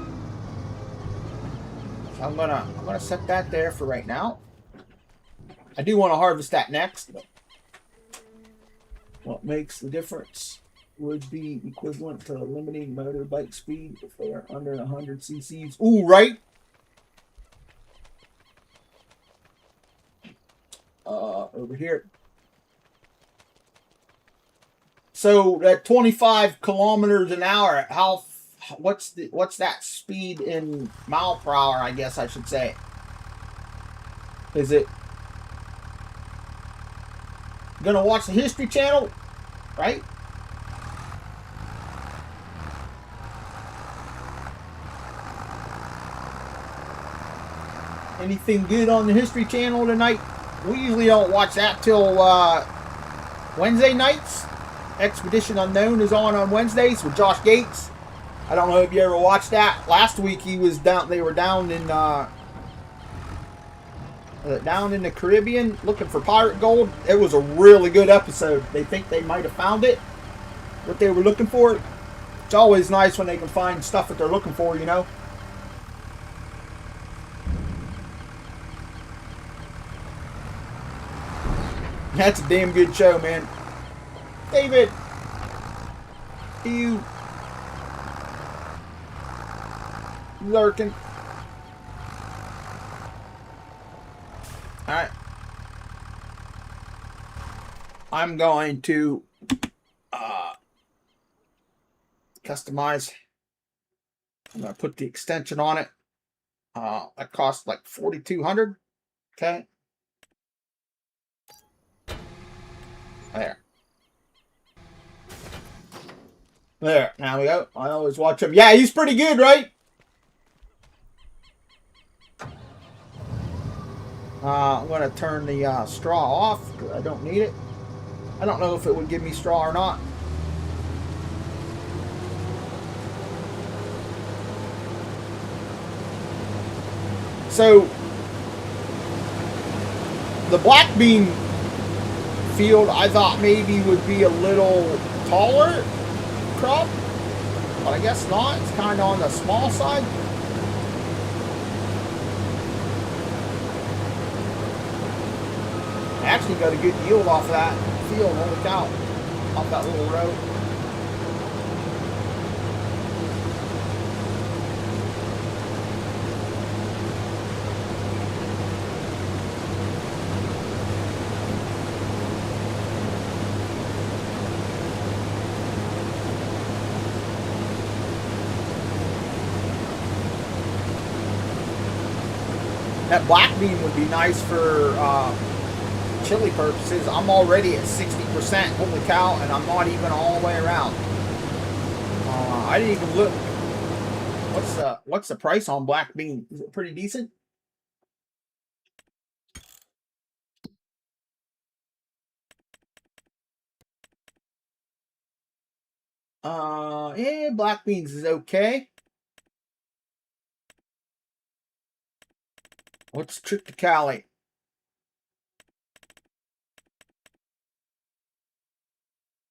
So I'm gonna set that there for right now. I do want to harvest that next, but what makes the difference would be equivalent to limiting motorbike speed if they are under 100 cc's. Ooh, right? Over here. So that 25 kilometers an hour, what's that speed in mile per hour, I guess I should say? Is it gonna watch the History Channel, right? Anything good on the History Channel tonight? We usually don't watch that till Wednesday nights. Expedition Unknown is on Wednesdays with Josh Gates. I don't know if you ever watched that. Last week he was down. They were down in the Caribbean looking for pirate gold. It was a really good episode. They think they might have found it. What they were looking for. It's always nice when they can find stuff that they're looking for, you know. That's a damn good show, man. David, you lurking. Alright. I'm going to customize. I'm going to put the extension on it. That costs like $4,200. Okay. There, now we go. I always watch him. Yeah, he's pretty good, right? I'm going to turn the straw off because I don't need it. I don't know if it would give me straw or not. So, the black bean field I thought maybe would be a little taller crop, but I guess not. It's kind of on the small side. I actually got a good yield off that field, holy cow, off that little road. That black bean would be nice for chili purposes. I'm already at 60%. Holy cow, and I'm not even all the way around. I didn't even look. What's the price on black bean? Is it pretty decent? Yeah, black beans is okay. What's triticale?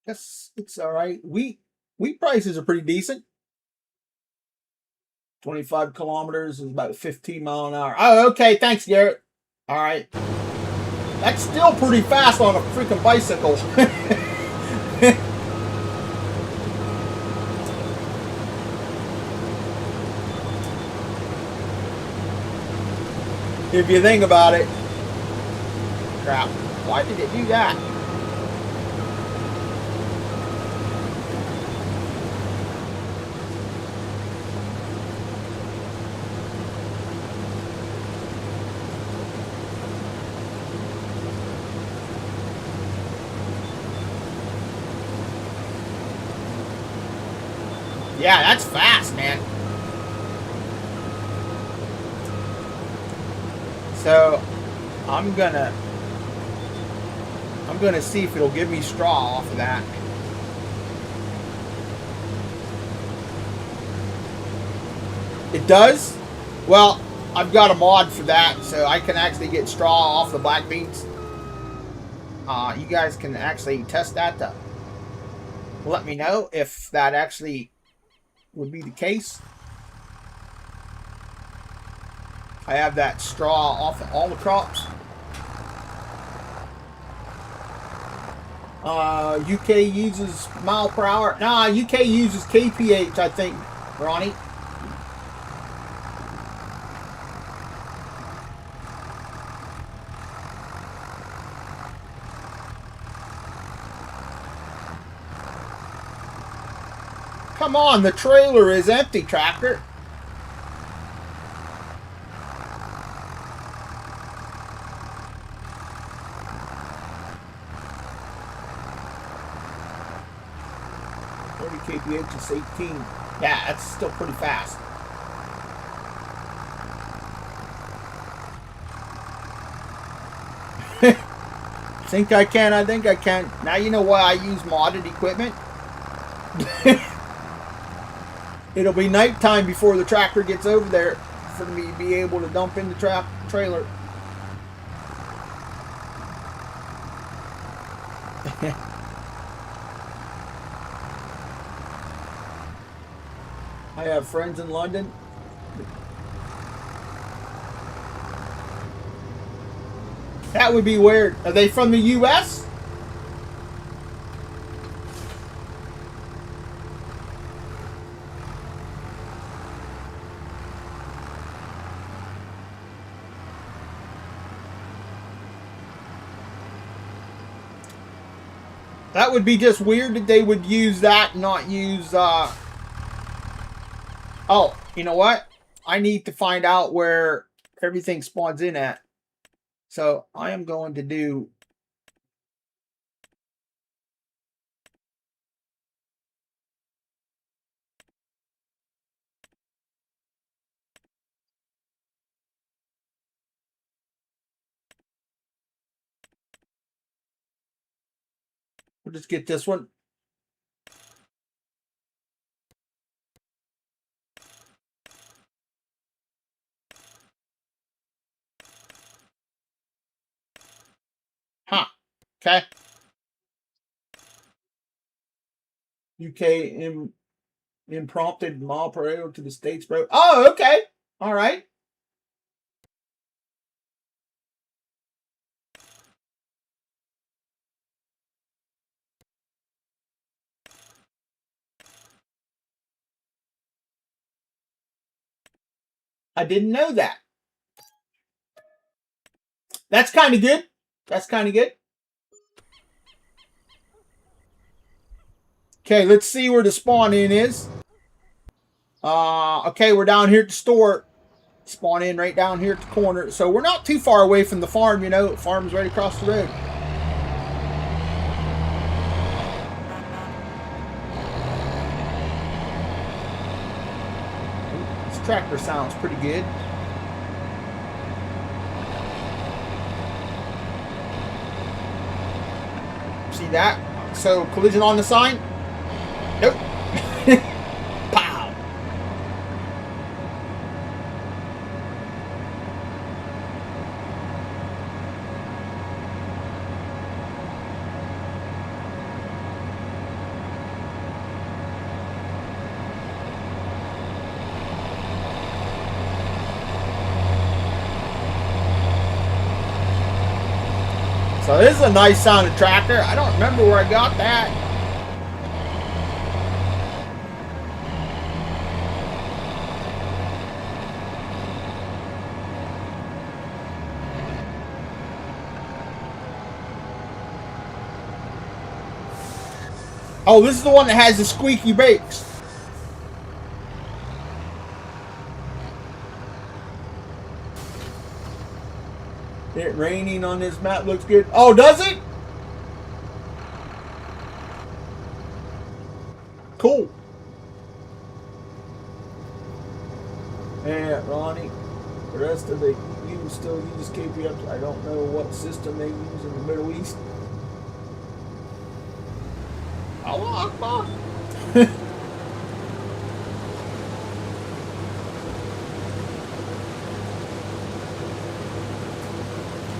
Guess it's all right. Wheat prices are pretty decent. 25 kilometers is about 15 mile an hour. Oh, okay. Thanks, Garrett. All right. That's still pretty fast on a freaking bicycle. If you think about it. Crap. Why did it do that? Yeah, that's fast, man. So I'm gonna see if it'll give me straw off of that. It does? Well, I've got a mod for that, so I can actually get straw off the black beans. You guys can actually test that to let me know if that actually would be the case. I have that straw off of all the crops. UK uses mile per hour. Nah, UK uses kph, I think, Ronnie. Come on, the trailer is empty, tractor. kph is 18. Yeah, that's still pretty fast. Think I can, I think I can. Now you know why I use modded equipment. It'll be nighttime before the tractor gets over there for me to be able to dump in the trailer. I have friends in London. That would be weird. Are they from the US? That would be just weird that they would use that and not use, Oh, you know what? I need to find out where everything spawns in at. So I am going to do... We'll just get this one. Huh. Okay. UK impromptu mile per hour to the States, bro. Oh, okay. All right. I didn't know that. That's kind of good. That's kind of good. Okay, let's see where the spawn in is. Okay, we're down here at the store. Spawn in right down here at the corner. So we're not too far away from the farm, you know. The farm's right across the road. This tractor sounds pretty good. See that? So collision on the sign? Nope. Pow. So this is a nice sounding tractor. I don't remember where I got that. Oh, this is the one that has the squeaky brakes. It raining on this map looks good. Oh, does it? Cool. Yeah, Ronnie. The rest of the you still use KPFs. I don't know what system they use in the Middle East. Allah Akbar.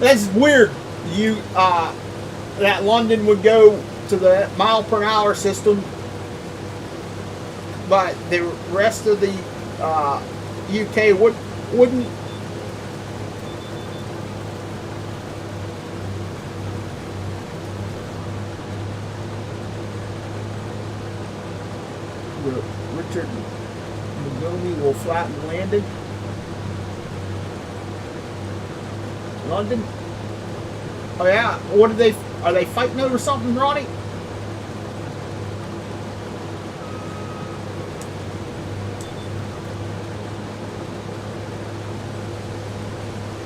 That's weird. That London would go to the mile per hour system, but the rest of the UK wouldn't. Richard Magoni will flatten landing. London. Oh yeah. What are they fighting over something, Ronnie?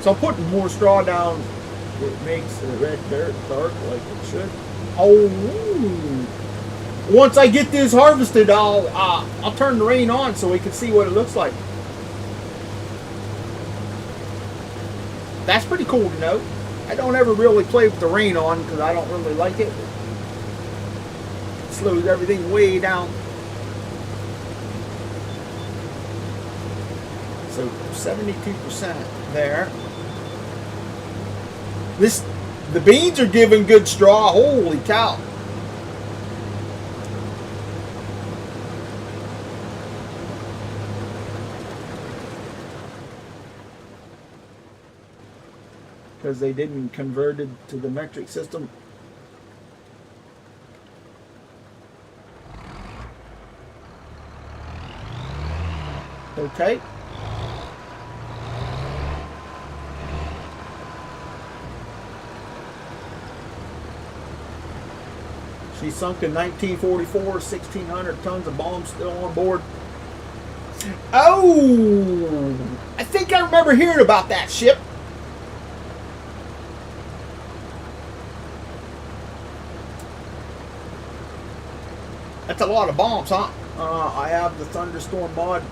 So I'm putting more straw down. It makes the red dirt dark like it should. Oh. Once I get this harvested, I'll turn the rain on so we can see what it looks like. That's pretty cool to know. I don't ever really play with the rain on because I don't really like it. It slows everything way down. So 72% there. The beans are giving good straw. Holy cow. Because they didn't convert it to the metric system. Okay. She sunk in 1944, 1,600 tons of bombs still on board. Oh! I think I remember hearing about that ship. That's a lot of bombs, huh? I have the Thunderstorm mod.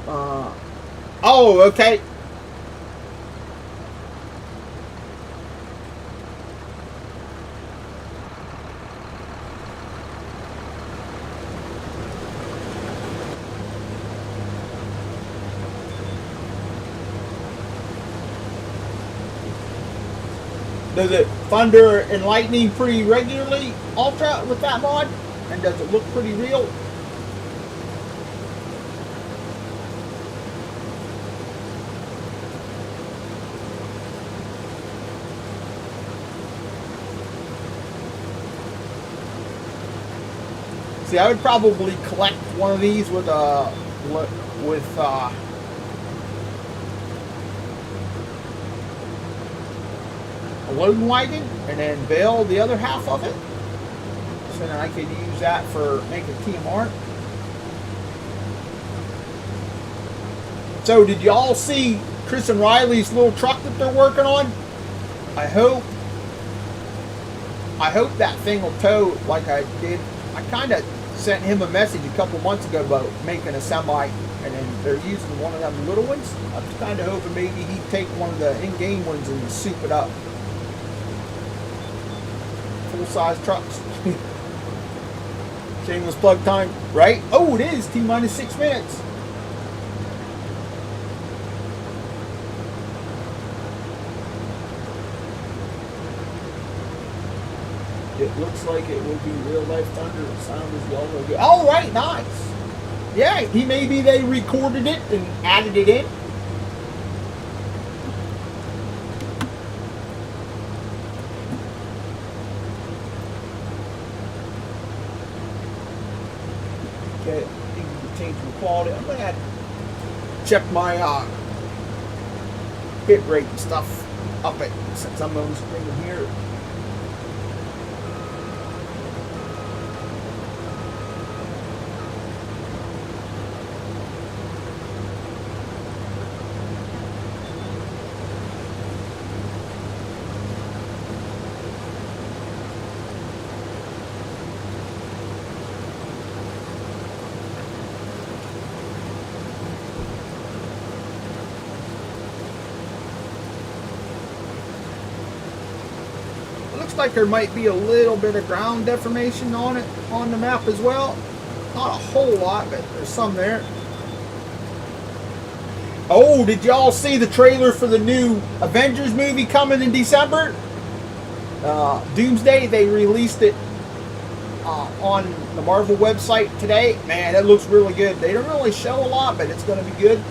Oh, okay. Does it thunder and lightning pretty regularly, Ultra, with that mod? And does it look pretty real? See, I would probably collect one of these with a loading wagon and then bail the other half of it. So then I could use that for making TMR. So did y'all see Chris and Riley's little truck that they're working on? I hope that thing will tow like I did. I kind of sent him a message a couple months ago about making a semi, and then they're using one of them little ones. I was kind of hoping maybe he'd take one of the in-game ones and soup it up. Full-size trucks. Shameless plug time, right? Oh, it is T-minus 6 minutes. It looks like it will be real life thunder. The sound is all good. All right, nice. Yeah, maybe they recorded it and added it in. Okay, you can change the quality. I'm gonna have to check my bit rate and stuff up it since I'm on the screen here. looks like there might be a little bit of ground deformation on it, on the map as well. Not a whole lot, but there's some there. Oh, did y'all see the trailer for the new Avengers movie coming in December? Doomsday, they released it on the Marvel website today. Man, it looks really good. They don't really show a lot, but it's going to be good.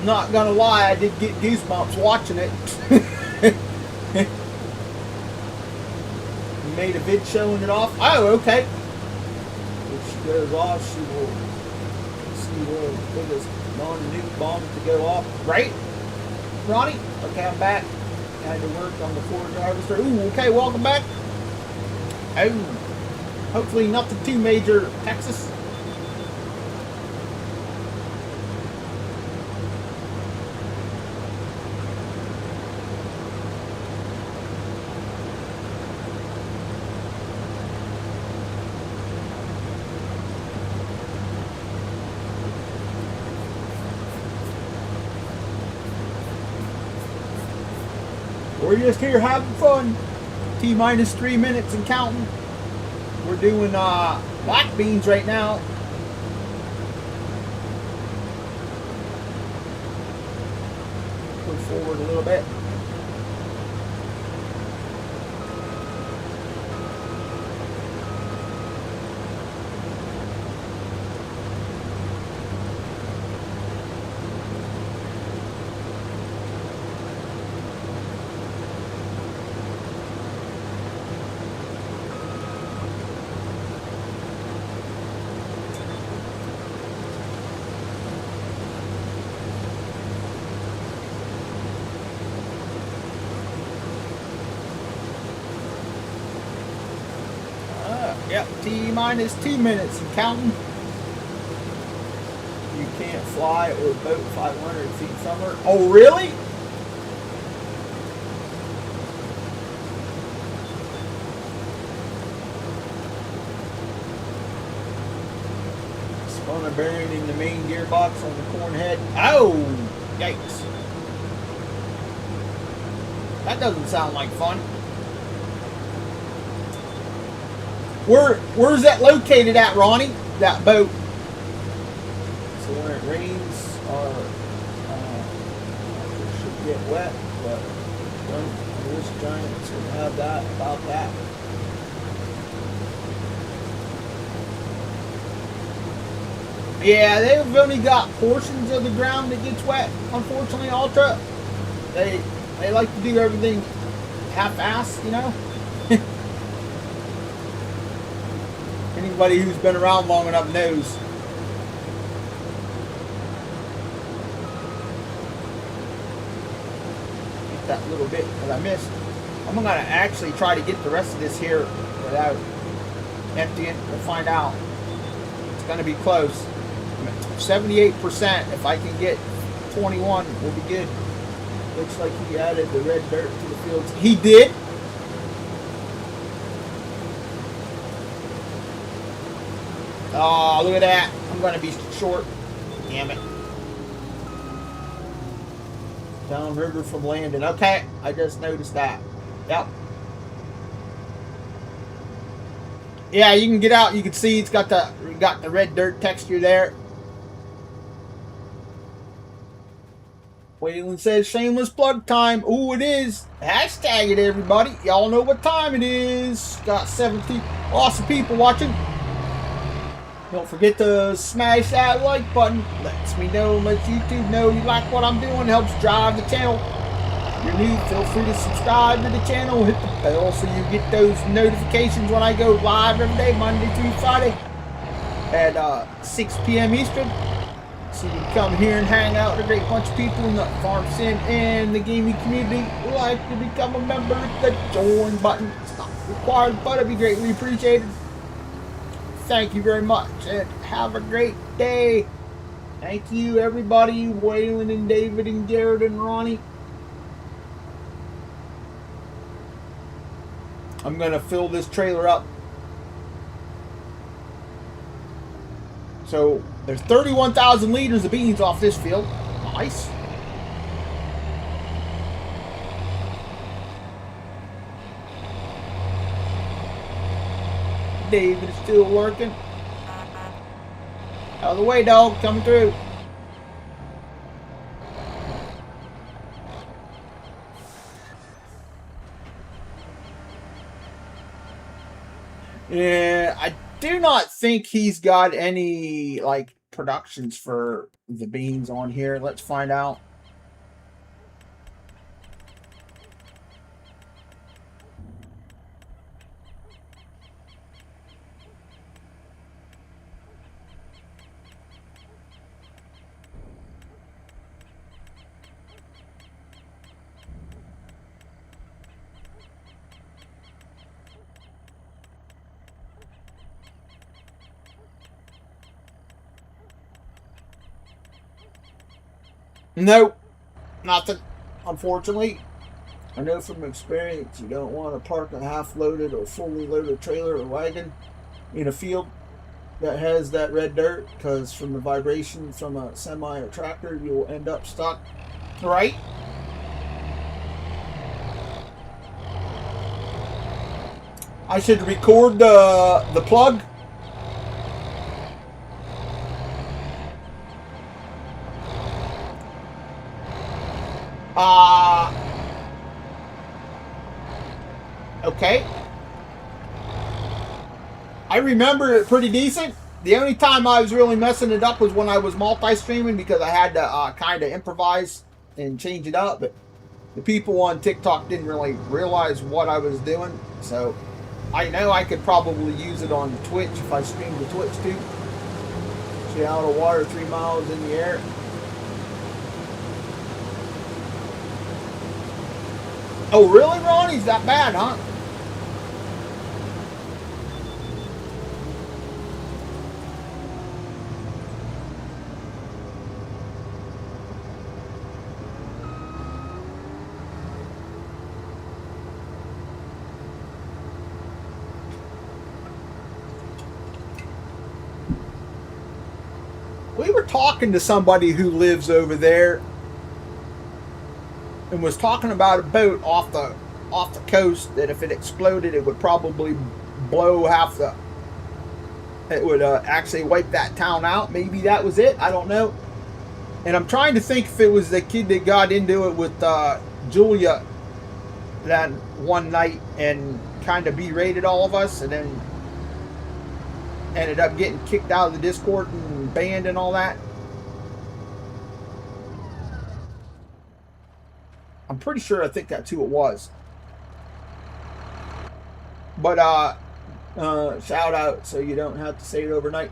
Not gonna lie, I did get goosebumps watching it. You made a vid showing it off. Oh, okay. If she goes off, she will see the biggest non-nuke bomb to go off. Right, Ronnie? Okay, I'm back. I had to work on the forward harvester. Ooh, okay, welcome back. Oh, hopefully nothing too major, Texas. We're just here having fun. T-minus 3 minutes and counting. We're doing black beans right now. Push forward a little bit. Yep, T-minus 2 minutes and counting. You can't fly or boat 500 feet from her. Oh, really? Spawner bearing in the main gearbox on the corn head. Oh, yikes. That doesn't sound like fun. Where's that located at, Ronnie? That boat. So when it rains, it should get wet, but this giant's gonna have that about that. Yeah, they've only got portions of the ground that gets wet. Unfortunately, Ultra. They like to do everything half-assed, you know. Anybody who's been around long enough knows. Get that little bit that I missed. I'm gonna actually try to get the rest of this here without emptying. We'll find out. It's gonna be close. I'm at 78%. If I can get 21, we'll be good. Looks like he added the red dirt to the fields. He did. Oh, look at that. I'm going to be short. Damn it. Downriver from Landon. Okay, I just noticed that. Yep. Yeah, you can get out. You can see it's got the red dirt texture there. Waylon says shameless plug time. Ooh, it is. Hashtag it, everybody. Y'all know what time it is. Got 70 awesome people watching. Don't forget to smash that like button. Lets me know, lets YouTube know you like what I'm doing. Helps drive the channel. If you're new, feel free to subscribe to the channel. Hit the bell so you get those notifications when I go live every day, Monday through Friday at 6 p.m. Eastern. So you can come here and hang out with a great bunch of people in the farm sim and the gaming community. Like to become a member, hit the join button. It's not required, but it'd be greatly appreciated. Thank you very much and have a great day. Thank you, everybody. Waylon and David and Garrett and Ronnie. I'm going to fill this trailer up. So there's 31,000 liters of beans off this field. Nice. David is still working. Out of the way, dog. Coming through. Yeah, I do not think he's got any, like, productions for the beans on here. Let's find out. Nope, nothing, unfortunately. I know from experience you don't want to park a half-loaded or fully loaded trailer or wagon in a field that has that red dirt, because from the vibration from a semi or tractor, you'll end up stuck. Right? I should record the plug. Okay. I remember it pretty decent. The only time I was really messing it up was when I was multi-streaming, because I had to kind of improvise and change it up. But the people on TikTok didn't really realize what I was doing. So I know I could probably use it on Twitch if I streamed to Twitch too. See, out of water 3 miles in the air. Oh, really, Ronnie's that bad, huh? We were talking to somebody who lives over there and was talking about a boat off the coast that if it exploded, it would probably blow half the. It would actually wipe that town out. Maybe that was it. I don't know. And I'm trying to think if it was the kid that got into it with Julia that one night and kind of berated all of us, and then ended up getting kicked out of the Discord and banned and all that. I'm pretty sure I think that's who it was. But shout out, so you don't have to say it overnight.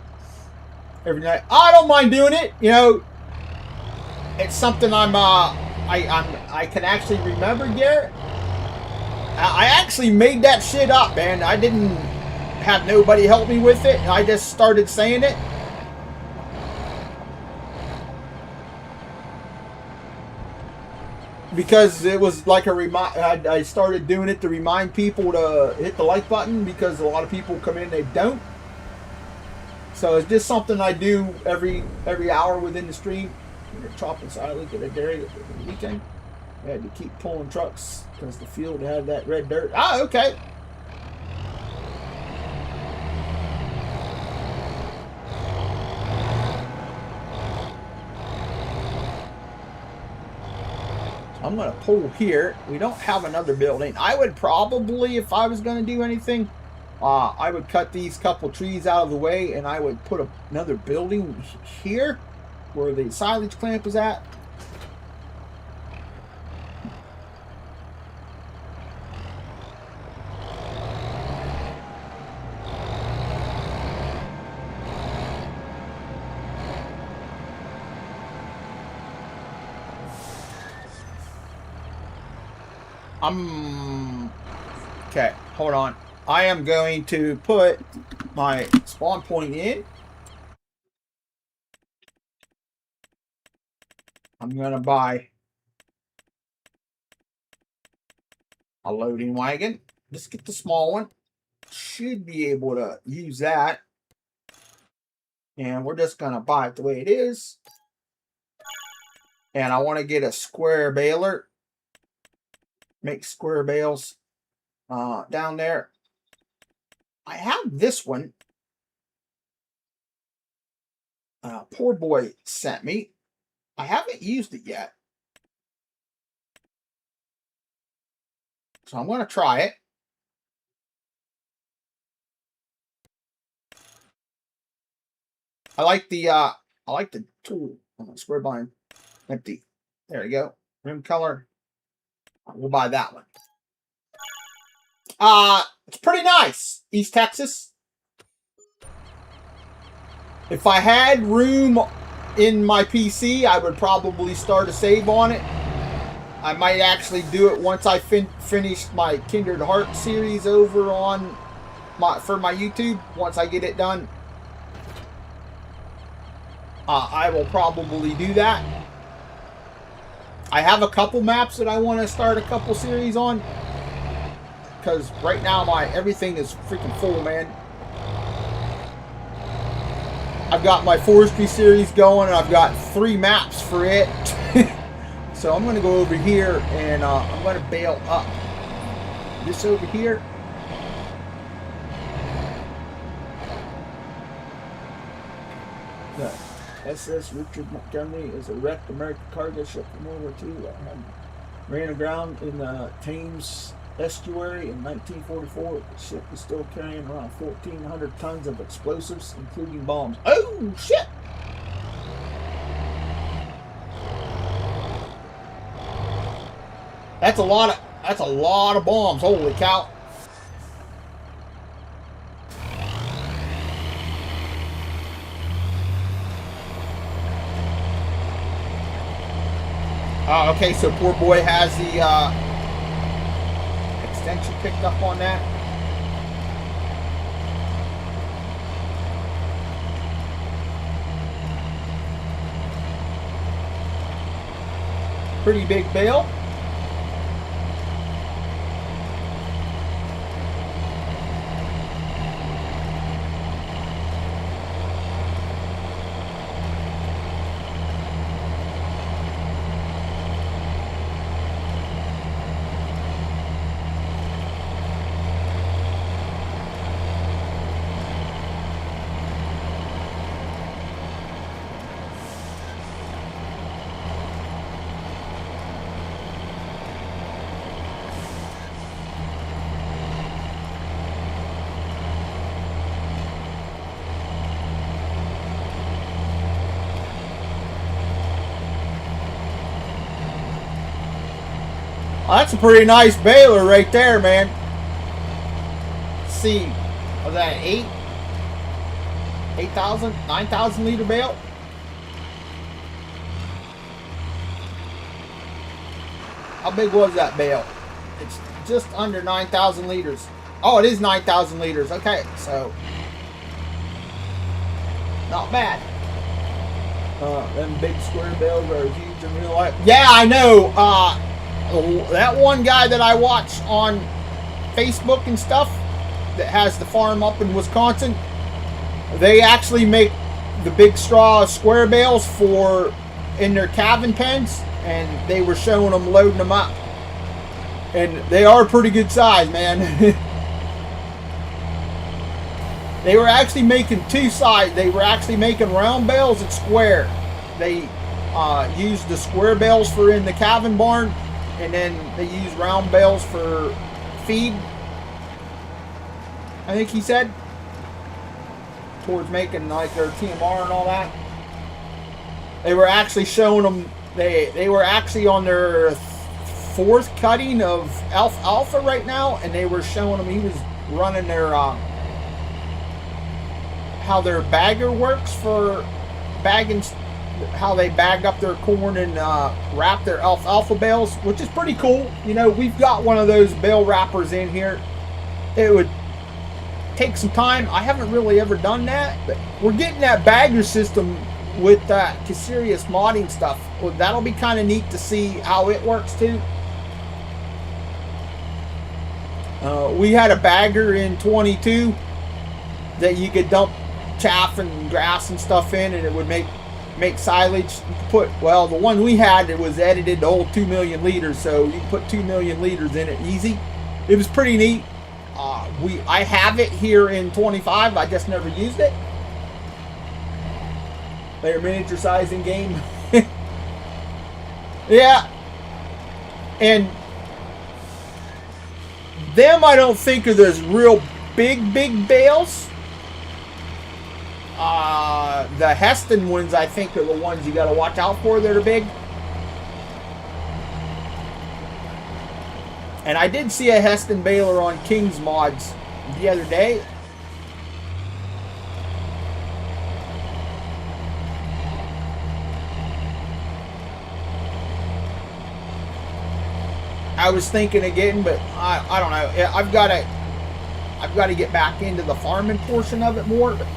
Every night. I don't mind doing it. You know, it's something I can actually remember, Garrett. I actually made that shit up, man. I didn't have nobody help me with it. I just started saying it. Because it was like a remind. I started doing it to remind people to hit the like button, because a lot of people come in, they don't. So it's just something I do every hour within the stream. We're chopping silage at a dairy at the weekend. I had to keep pulling trucks because the field had that red dirt. Ah, okay. I'm going to pull here. We don't have another building. I would probably, if I was going to do anything, I would cut these couple trees out of the way, and I would put another building here where the silage clamp is at. Okay, hold on. I am going to put my spawn point in. I'm going to buy a loading wagon. Just get the small one. Should be able to use that. And we're just going to buy it the way it is. And I want to get a square baler. Make square bales down there. I have this one. Poor boy sent me. I haven't used it yet. So I'm going to try it. I like the tool. Square bind. Empty. There you go. Rim color. We'll buy that one. It's pretty nice. East Texas. If I had room in my PC, I would probably start a save on it. I might actually do it once I finish my Kindred Heart series over on for my YouTube. Once I get it done, I will probably do that. I have a couple maps that I want to start a couple series on, because right now everything is freaking full, man. I've got my forestry series going, and I've got 3 maps for it. So I'm going to go over here, and I'm going to bail up this over here. The SS Richard Montgomery is a wrecked American cargo ship from World War II. Ran aground in the Thames estuary in 1944. The ship is still carrying around 1,400 tons of explosives, including bombs. Oh shit! That's a lot of bombs. Holy cow! Okay, so poor boy has the extension picked up on that. Pretty big bale. Well, that's a pretty nice baler right there, man. Let's see, was that an 9,000 liter bale? How big was that bale? It's just under 9,000 liters. Oh, it is 9,000 liters. Okay, so not bad. Them big square bales are huge in real life. Yeah, I know. That one guy that I watch on Facebook and stuff that has the farm up in Wisconsin, they actually make the big straw square bales for in their calving pens, and they were showing them loading them up, and they are pretty good size, man. They were actually making 2 sides. They were actually making round bales and square. They used the square bales for in the calving barn, and then they use round bales for feed, I think he said, towards making like their TMR and all that. They were actually showing them, they were actually on their 4th cutting of alpha right now, and they were showing them, he was running their how their bagger works for bagging, how they bag up their corn and wrap their alpha bales, which is pretty cool. You know, we've got one of those bale wrappers in here. It would take some time. I haven't really ever done that, but we're getting that bagger system with that Serious modding stuff. Well, that'll be kind of neat to see how it works too. We had a bagger in 22 that you could dump chaff and grass and stuff in, and it would make silage. You could put, well, the one we had, it was edited to hold 2 million liters, so you can put 2 million liters in it easy. It was pretty neat. I have it here in 25. I just never used it. Player miniature sizing game. Yeah. And them I don't think are those real big bales. The Heston ones I think are the ones you got to watch out for that are big. And I did see a Heston baler on King's Mods the other day. I was thinking again, but I don't know. I've got to get back into the farming portion of it more. But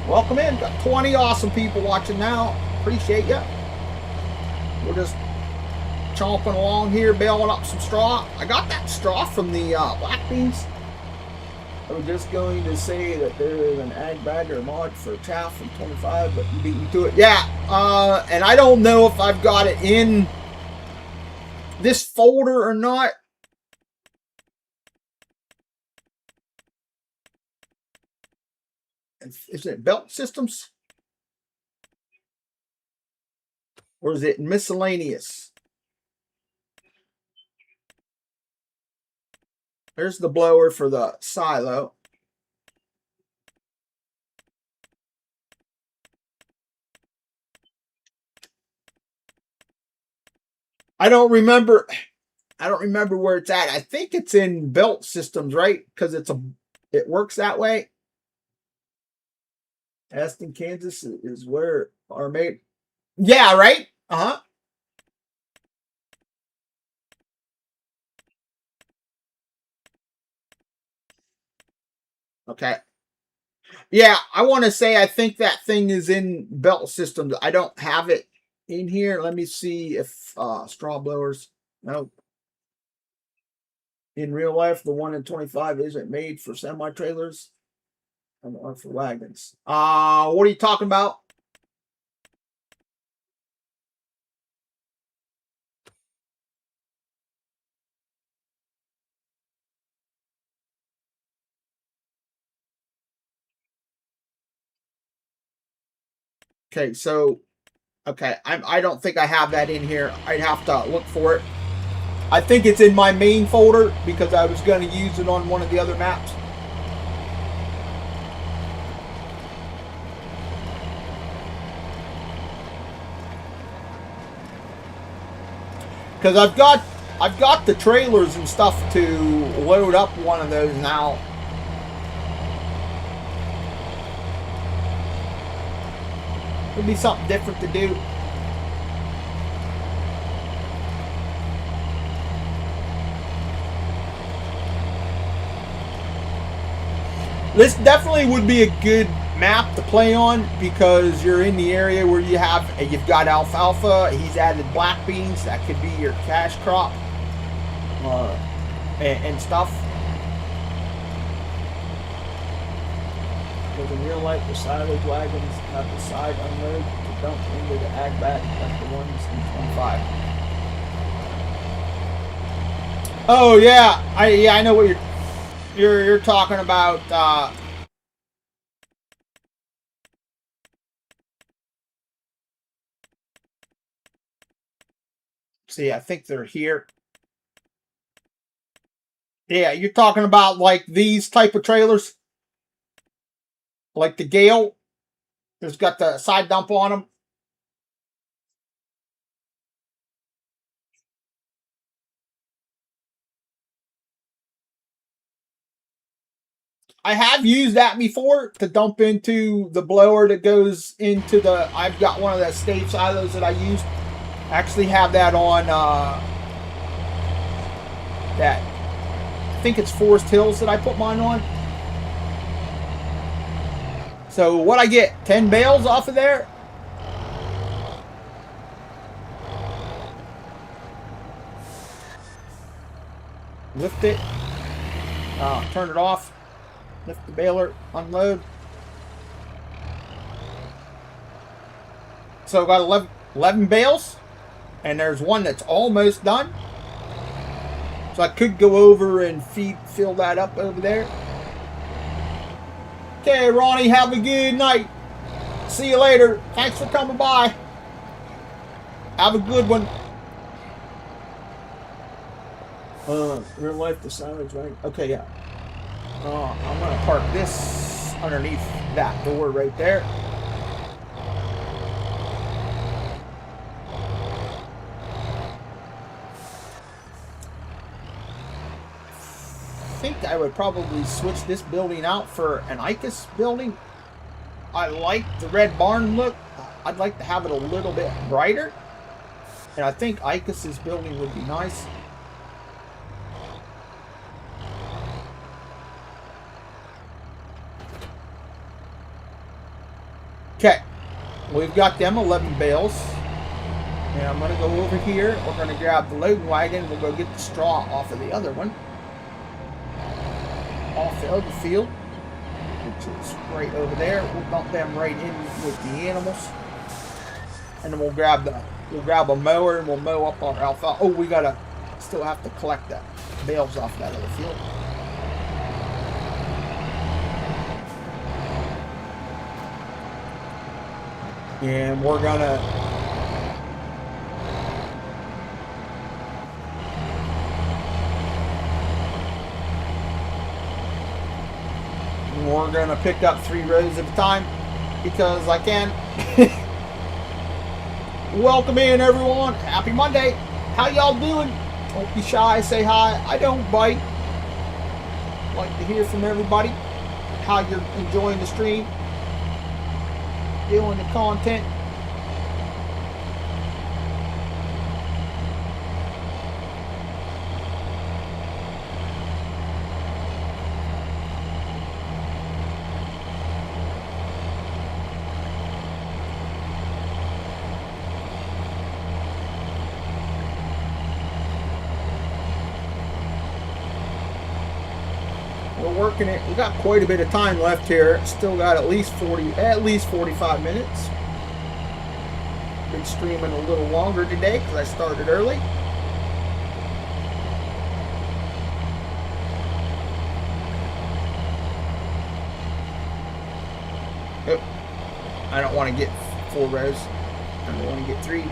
welcome in. Got 20 awesome people watching now. Appreciate you. We're just chomping along here, baling up some straw. I got that straw from the black beans. I was just going to say that there is an ag bag or mod for chaff from 25, but you beat me to it. Yeah, and I don't know if I've got it in this folder or not. Is it belt systems? Or is it miscellaneous? There's the blower for the silo. I don't remember where it's at. I think it's in belt systems, right? Because it works that way. Aston, Kansas is where our mate. Yeah, right? Uh-huh. Okay. Yeah, I want to say I think that thing is in belt systems. I don't have it in here. Let me see if straw blowers. No. In real life, the one in 25 isn't made for semi-trailers or for wagons. What are you talking about? Okay, so I don't think I have that in here. I'd have to look for it. I think it's in my main folder because I was going to use it on one of the other maps. Because I've got the trailers and stuff to load up one of those now. It'd be something different to do. This definitely would be a good map to play on because you're in the area where you've got alfalfa. He's added black beans. That could be your cash crop and stuff. Because in real life, the silage wagons have the side unload to dump into the ag bag like the ones in 25. Oh yeah, I know what you're talking about. See, I think they're here. Yeah, you're talking about like these type of trailers, like the Gale. There's got the side dump on them. I have used that before to dump into the blower that goes into the. I've got one of the stave silos that I used. I actually have that on that. I think it's Forest Hills that I put mine on. So what I get, 10 bales off of there. lift it, turn it off, lift the baler, unload. So I've got 11 bales, and there's one that's almost done. So I could go over and fill that up over there. Okay, Ronnie, have a good night. See you later. Thanks for coming by. Have a good one. Real life, the signage, right? Okay, yeah. I'm going to park this underneath that door right there. I think I would probably switch this building out for an ICUS building. I like the red barn look. I'd like to have it a little bit brighter. And I think ICUS's building would be nice. Okay, we've got them 11 bales. And I'm going to go over here. We're going to grab the loading wagon. We'll go get the straw off of the other one. Off the other field, which is right over there. We'll dump them right in with the animals. And then we'll grab a mower and we'll mow up our alfalfa. Oh, we still have to collect the bales off that other field. And we're gonna pick up 3 rows at a time because I can. Welcome in, everyone. Happy Monday. How y'all doing? Don't be shy. Say hi. I don't bite. Like to hear from everybody how you're enjoying the stream, doing the content. Working it. We got quite a bit of time left here. Still got at least 45 minutes. Been streaming a little longer today because I started early. Oh, I don't want to get 4 rows. I don't want to get 3.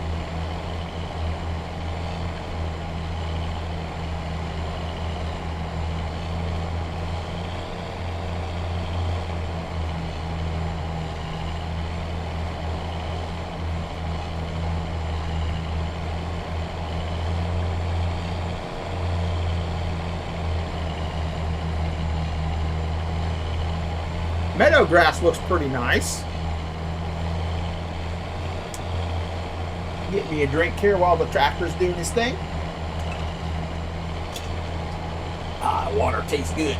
Meadow grass looks pretty nice. Get me a drink here while the tractor's doing his thing. Water tastes good.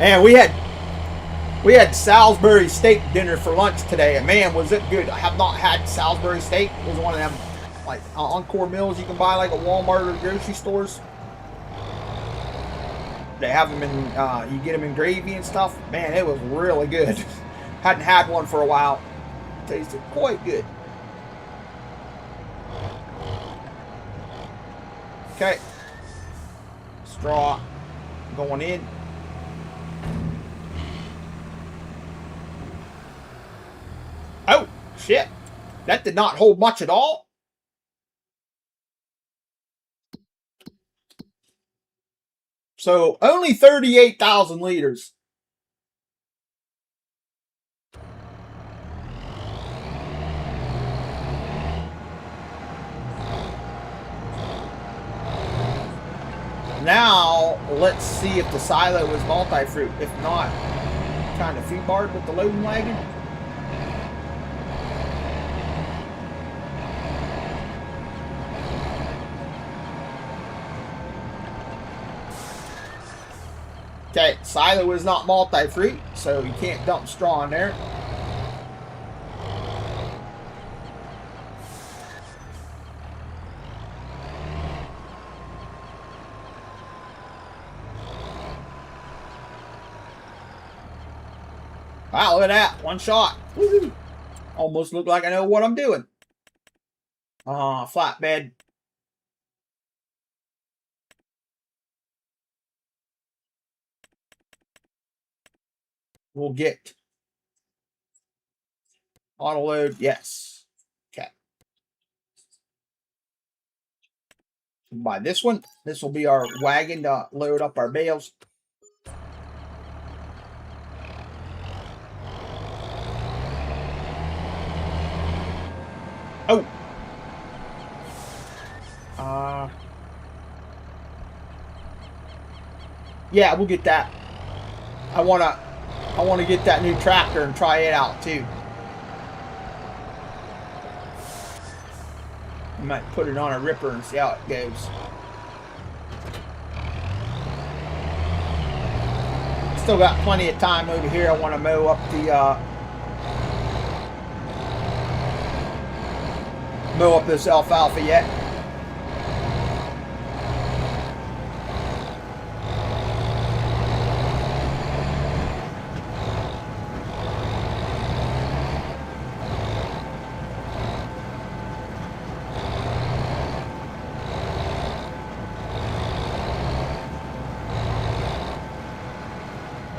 And we had Salisbury steak dinner for lunch today, and man, was it good. I have not had Salisbury steak. It was one of them like Encore meals you can buy like at Walmart or grocery stores. They have them in, you get them in gravy and stuff. Man, it was really good. Hadn't had one for a while. Tasted quite good. Okay. Straw going in. Oh, shit. That did not hold much at all. So only 38,000 liters. Now, let's see if the silo is multi-fruit. If not, kind of feed barred with the loading wagon. Okay, silo is not multi-fruit, so you can't dump straw in there. Wow, look at that. One shot. Woo-hoo. Almost look like I know what I'm doing. Flatbed. We'll get auto load. Yes. Okay. Buy this one. This will be our wagon to load up our bales. Oh. Yeah, we'll get that. I wanna get that new tractor and try it out too. I might put it on a ripper and see how it goes. Still got plenty of time over here. I want to mow up this alfalfa yet.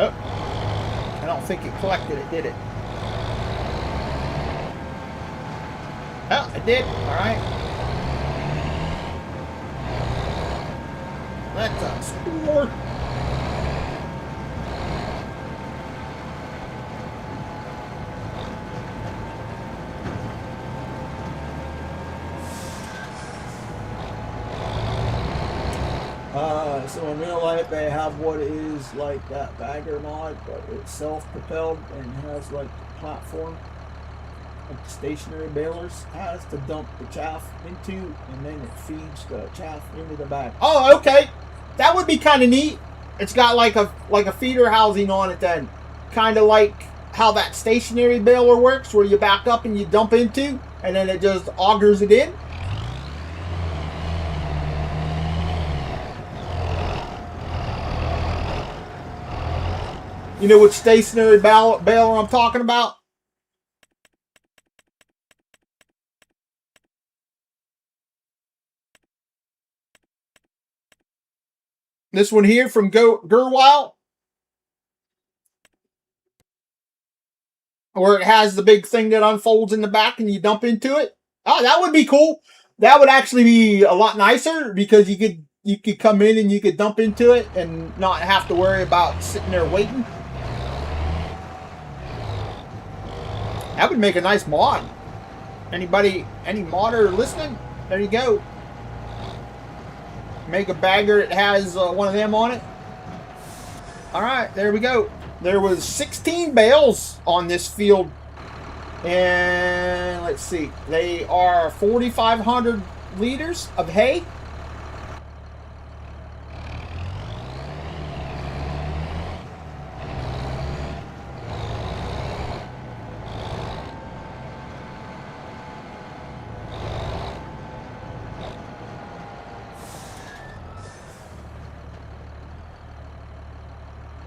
Oh, I don't think it collected it, did it? Oh, it did. All right. That's a score. So in real life they have what is like that bagger mod, but it's self-propelled and has like the platform like the stationary balers has to dump the chaff into, and then it feeds the chaff into the bag. Oh, okay. That would be kind of neat. It's got like a feeder housing on it then. Kind of like how that stationary baler works, where you back up and you dump into, and then it just augers it in. You know what stationary baler I'm talking about? This one here from Gerwile, where it has the big thing that unfolds in the back and you dump into it. Oh, that would be cool. That would actually be a lot nicer because you could come in and you could dump into it and not have to worry about sitting there waiting. That would make a nice mod. Any modder listening? There you go. Make a bagger that has one of them on it. All right, there we go. There was 16 bales on this field, and let's see, they are 4,500 liters of hay.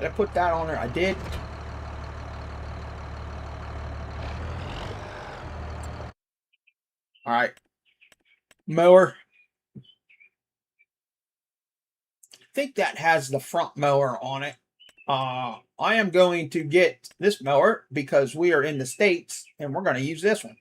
Did I put that on there? I did. All right. Mower. I think that has the front mower on it. I am going to get this mower because we are in the States and we're going to use this one.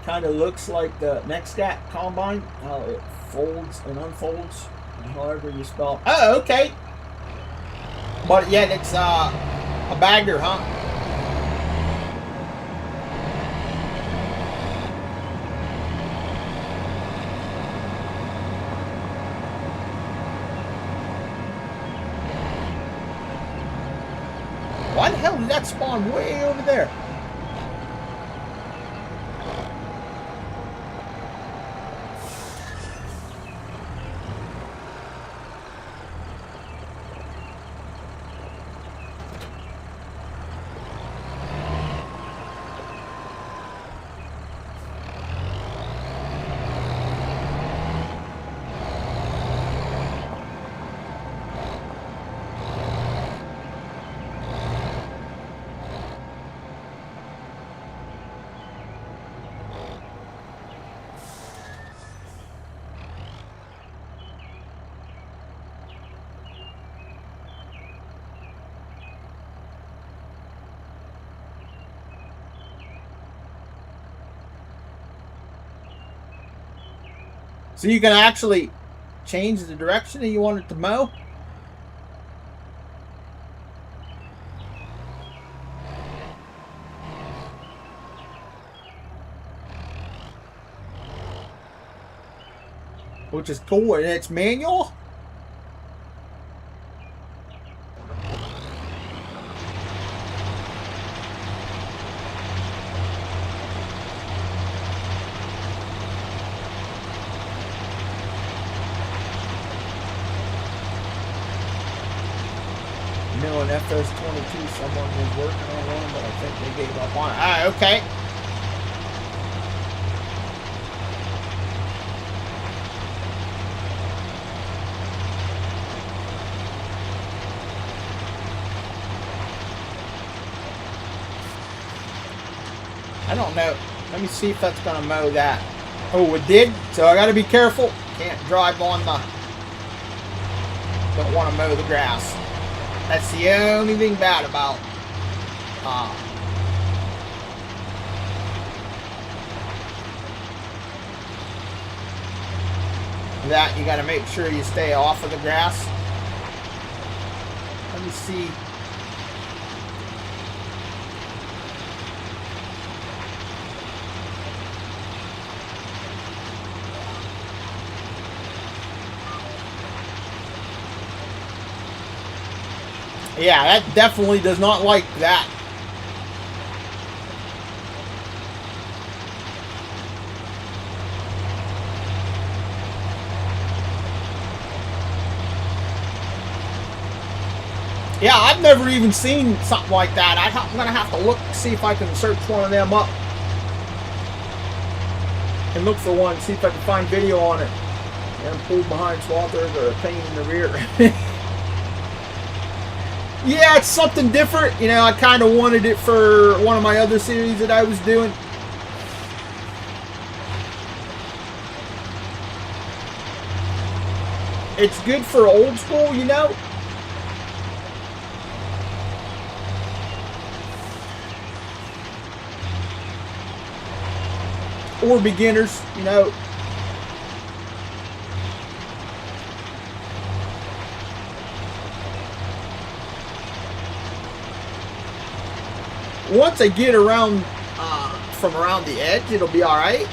Kind of looks like the NextStat combine, how it folds and unfolds, however you spell it. Oh, okay. But yet it's a bagger, huh? Why the hell did that spawn way over there? So you can actually change the direction that you want it to mow. Which is cool, and it's manual. New and FS22, someone was working on one, but I think they gave up on it. Ah, okay. I don't know. Let me see if that's going to mow that. Oh, it did? So I got to be careful. Can't drive on the... Don't want to mow the grass. That's the only thing bad about... that. You got to make sure you stay off of the grass. Let me see... Yeah, that definitely does not like that. Yeah, I've never even seen something like that. I'm going to have to look, see if I can search one of them up. And look for one, see if I can find video on it. And pulled behind swathers or a pain in the rear. Yeah, it's something different. You know, I kind of wanted it for one of my other series that I was doing. It's good for old school, you know. Or beginners, you know. Once I get around from around the edge, it'll be all right.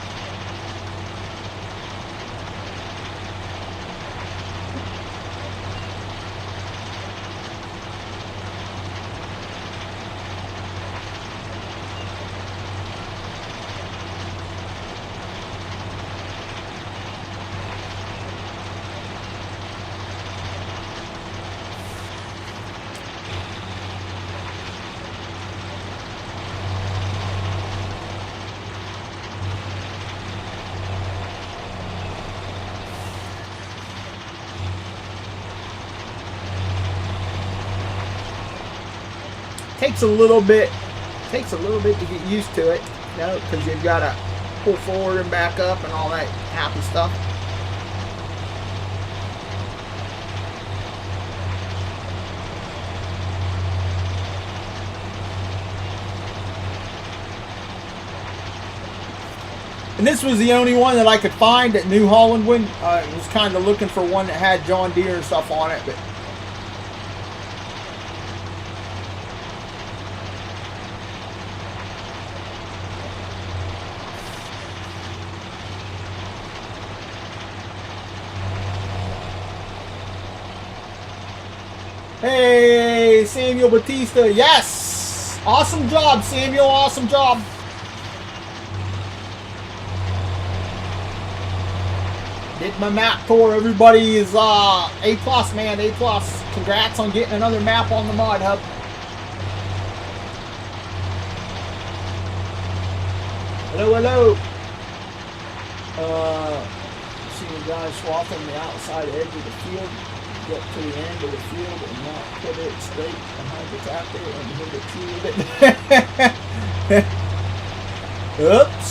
Takes a little bit to get used to it, you know, because you've got to pull forward and back up and all that happy stuff. And this was the only one that I could find at New Holland. When I was kind of looking for one that had John Deere and stuff on it, but hey, Samuel Batista, yes! Awesome job, Samuel, awesome job. Did my map tour, everybody is A+, man, A+. Congrats on getting another map on the Mod Hub. Hello, hello. See the guy swathing the outside edge of the field. Get to the end of the field and not put it straight behind the tractor and hit it through it. Oops.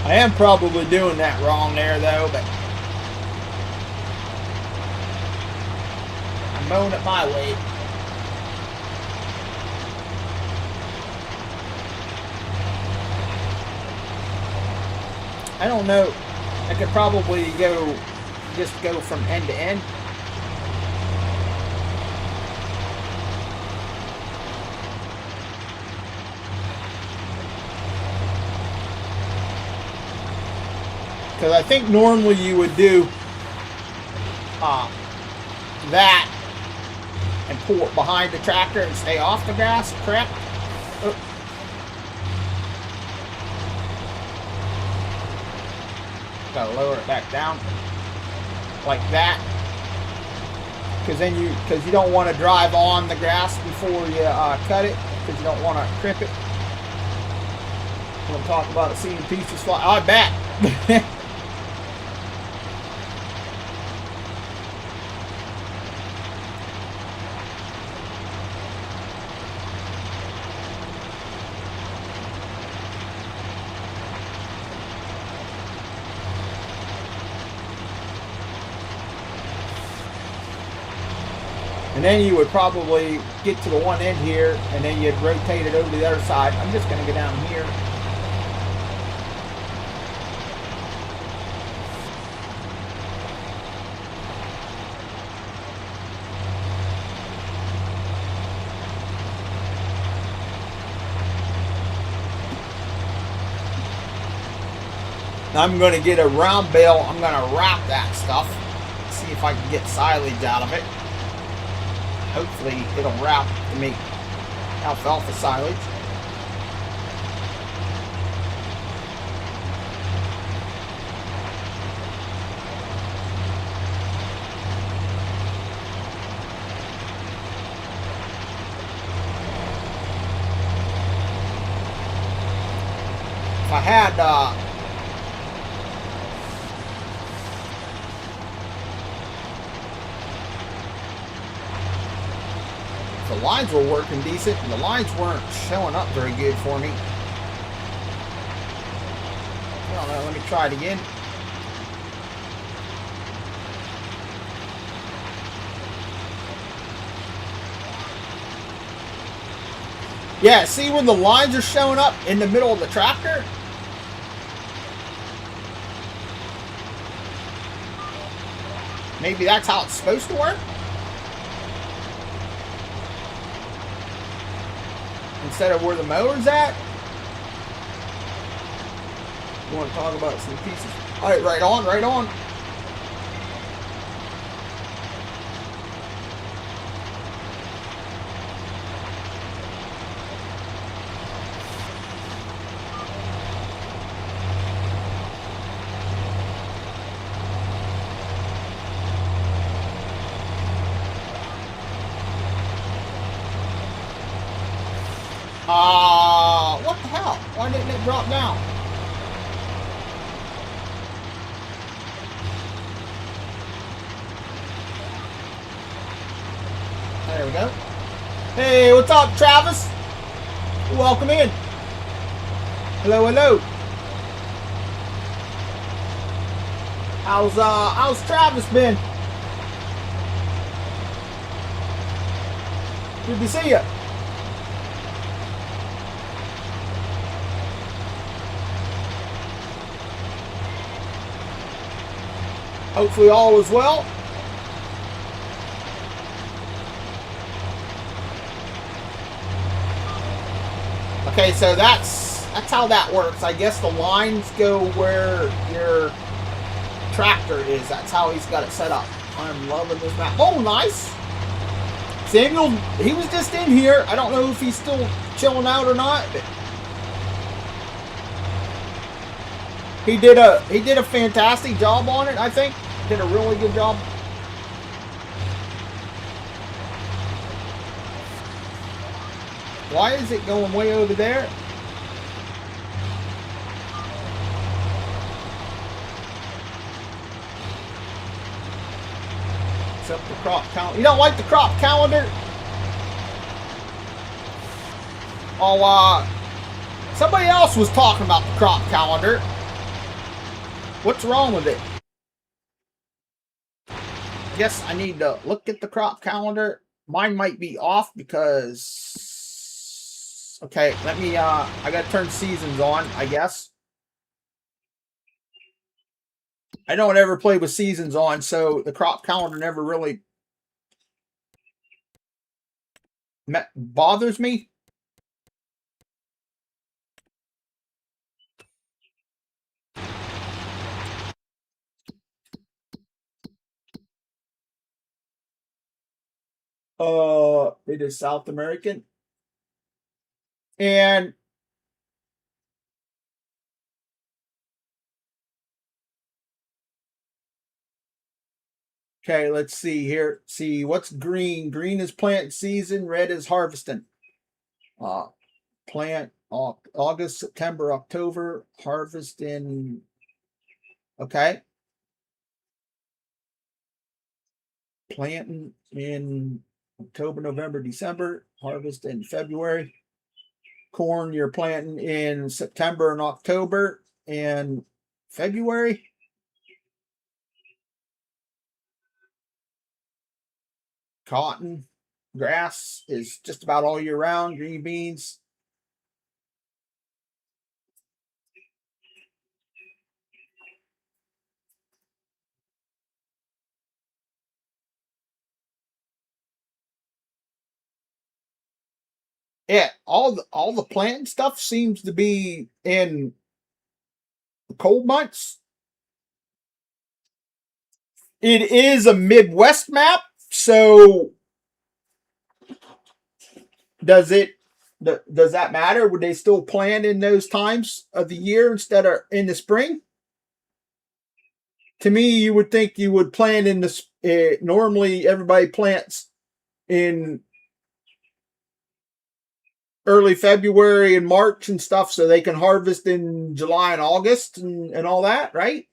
I am probably doing that wrong there though, but mowing it my way. I don't know. I could probably just go from end to end. Because I think normally you would do that and pull it behind the tractor and stay off the grass, correct? Oh. Gotta lower it back down like that, because you don't want to drive on the grass before you cut it, because you don't want to crimp it. I'm talking about seeing pieces fly. I bet. And then you would probably get to the one end here, and then you'd rotate it over to the other side. I'm just going to go down here. Now I'm going to get a round bale. I'm going to wrap that stuff. See if I can get silage out of it. Hopefully it'll wrap to make alfalfa silage. If I had the lines were working decent, and the lines weren't showing up very good for me. I don't know, let me try it again. Yeah, see where the lines are showing up in the middle of the tractor? Maybe that's how it's supposed to work? Instead of where the mower's at. You want to talk about some pieces? All right, right on, right on. What the hell? Why didn't it drop down? There we go. Hey, what's up, Travis? Welcome in. Hello, hello. How's Travis been? Good to see you. Hopefully all is well. Okay, so that's how that works. I guess the lines go where your tractor is. That's how he's got it set up. I'm loving this map. Oh, nice. Samuel, he was just in here. I don't know if he's still chilling out or not, but he did a fantastic job on it, I think. Did a really good job. Why is it going way over there? Except the crop calendar. You don't like the crop calendar? Oh, somebody else was talking about the crop calendar. What's wrong with it? guess I need to look at the crop calendar. Mine might be off because... Okay, let me, I gotta turn seasons on, I guess. I don't ever play with seasons on, so the crop calendar never really bothers me. It is South American. And okay, let's see here. See what's green. Green is plant season. Red is harvesting. Plant August, September, October. Harvest in. Okay. Planting in October, November, December. Harvest in February. Corn you're planting in September and October and February. Cotton, grass is just about all year round. Green beans. Yeah, all the planting stuff seems to be in the cold months. It is a Midwest map, so does that matter? Would they still plant in those times of the year instead of in the spring? To me, you would think you would plant in the. Normally, everybody plants in early February and March and stuff, so they can harvest in July and August and all that, right?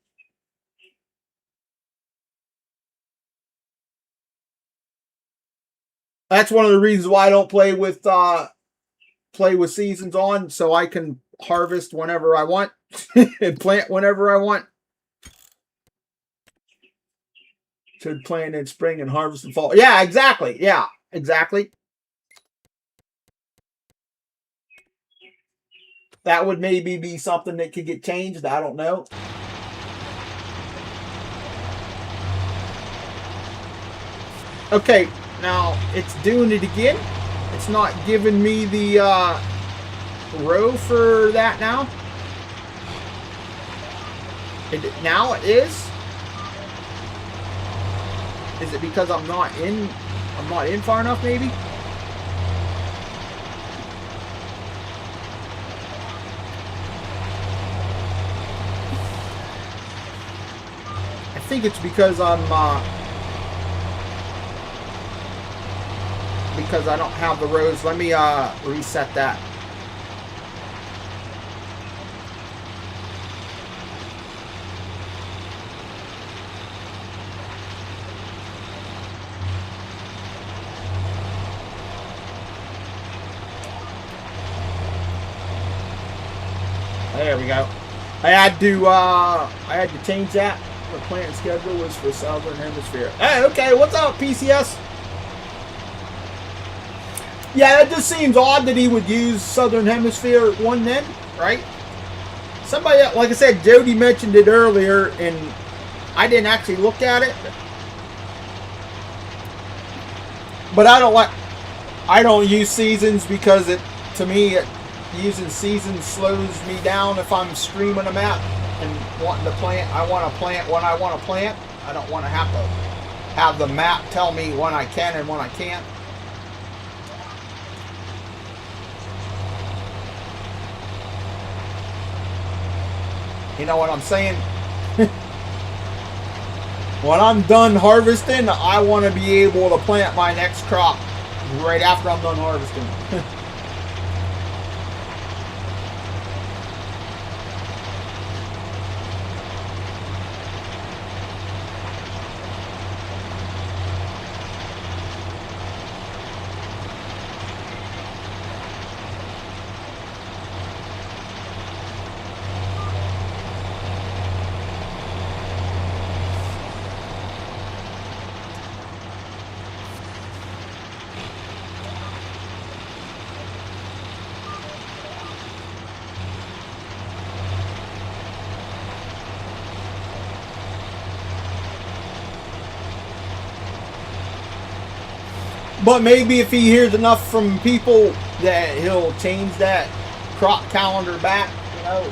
That's one of the reasons why I don't play with seasons on, so I can harvest whenever I want and plant whenever I want. Should plant in spring and harvest in fall. Yeah, exactly. Yeah, exactly. That would maybe be something that could get changed. I don't know. Okay, now it's doing it again. It's not giving me the row for that now. Now it is. Is it because I'm not in far enough, maybe? I think it's because because I don't have the rows. Let me reset that. There we go. I had to change that. The plant schedule was for Southern Hemisphere. Hey, okay, what's up, PCS? Yeah, it just seems odd that he would use Southern Hemisphere one then, right? Somebody, like I said, Jody mentioned it earlier, and I didn't actually look at it. But I don't use seasons because to me, using seasons slows me down if I'm streaming a map and wanting to plant. I want to plant when I want to plant. I don't want to have the map tell me when I can and when I can't. You know what I'm saying? When I'm done harvesting, I want to be able to plant my next crop right after I'm done harvesting. But maybe if he hears enough from people that he'll change that crop calendar back, you know.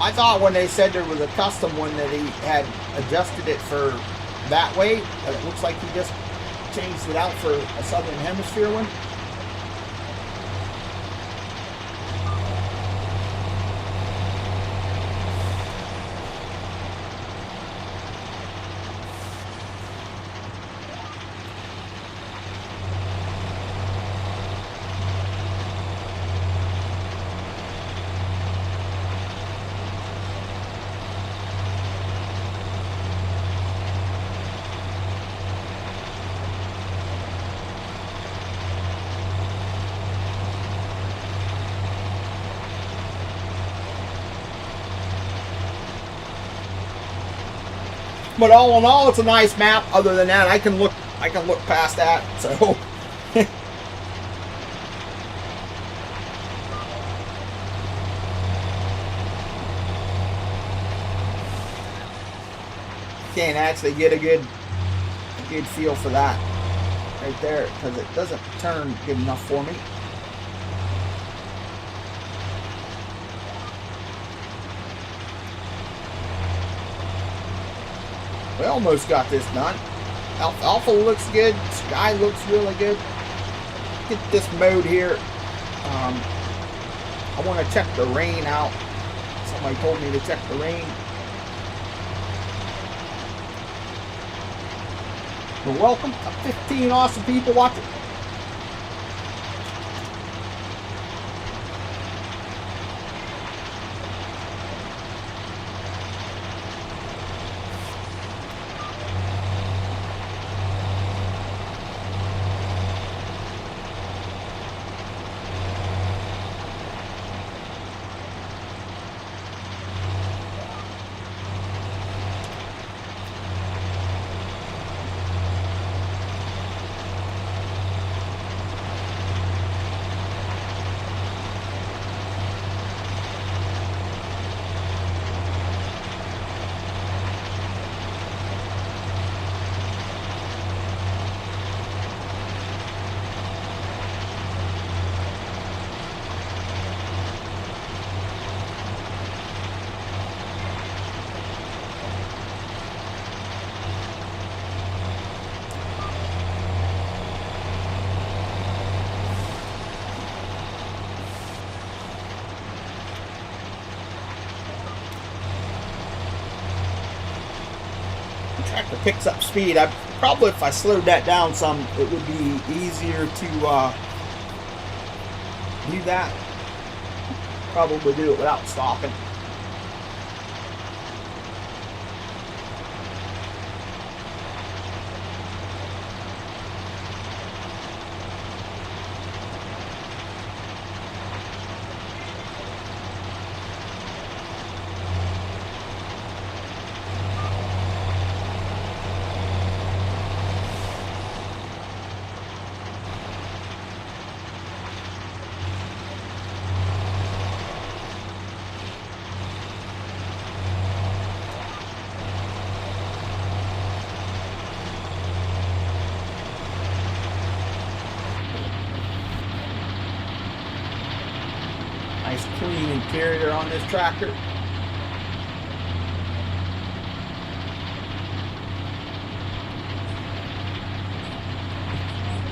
I thought when they said there was a custom one that he had adjusted it for that way, but it looks like he just changed it out for a Southern Hemisphere one. But all in all, it's a nice map. Other than that, I can look past that. So can't actually get a good feel for that right there because it doesn't turn good enough for me. We almost got this done. Alpha looks good. Sky looks really good. Get this mode here. I want to check the rain out. Somebody told me to check the rain. But welcome to 15 awesome people watching. Tractor picks up speed. I probably, if I slowed that down some, it would be easier to do that. Probably do it without stopping. Nice clean interior on this tractor.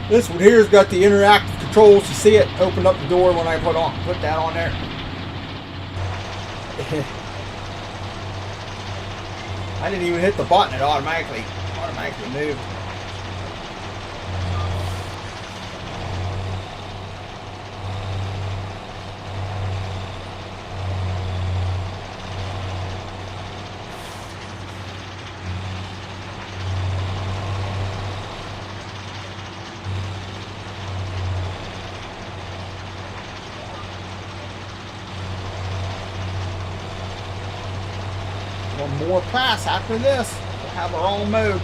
This one here's got the interactive controls. You see it open up the door when I put that on there. I didn't even hit the button, it automatically moved. One more pass after this. We'll have our own mode.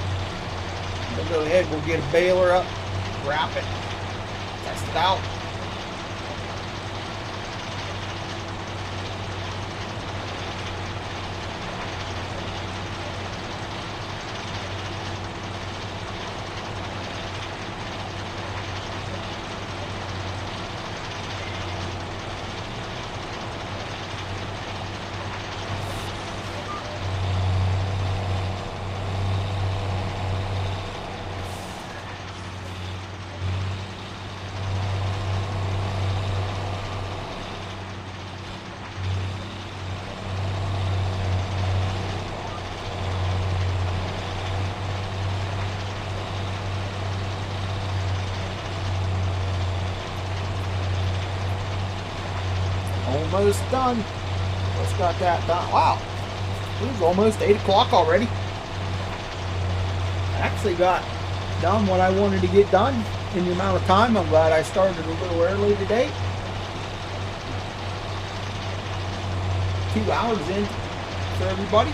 We'll go ahead, we'll get a baler up, wrap it, test it out. Almost done. Just got that done. Wow. It was almost 8 o'clock already. I actually got done what I wanted to get done in the amount of time. I'm glad I started a little early today. 2 hours in for everybody.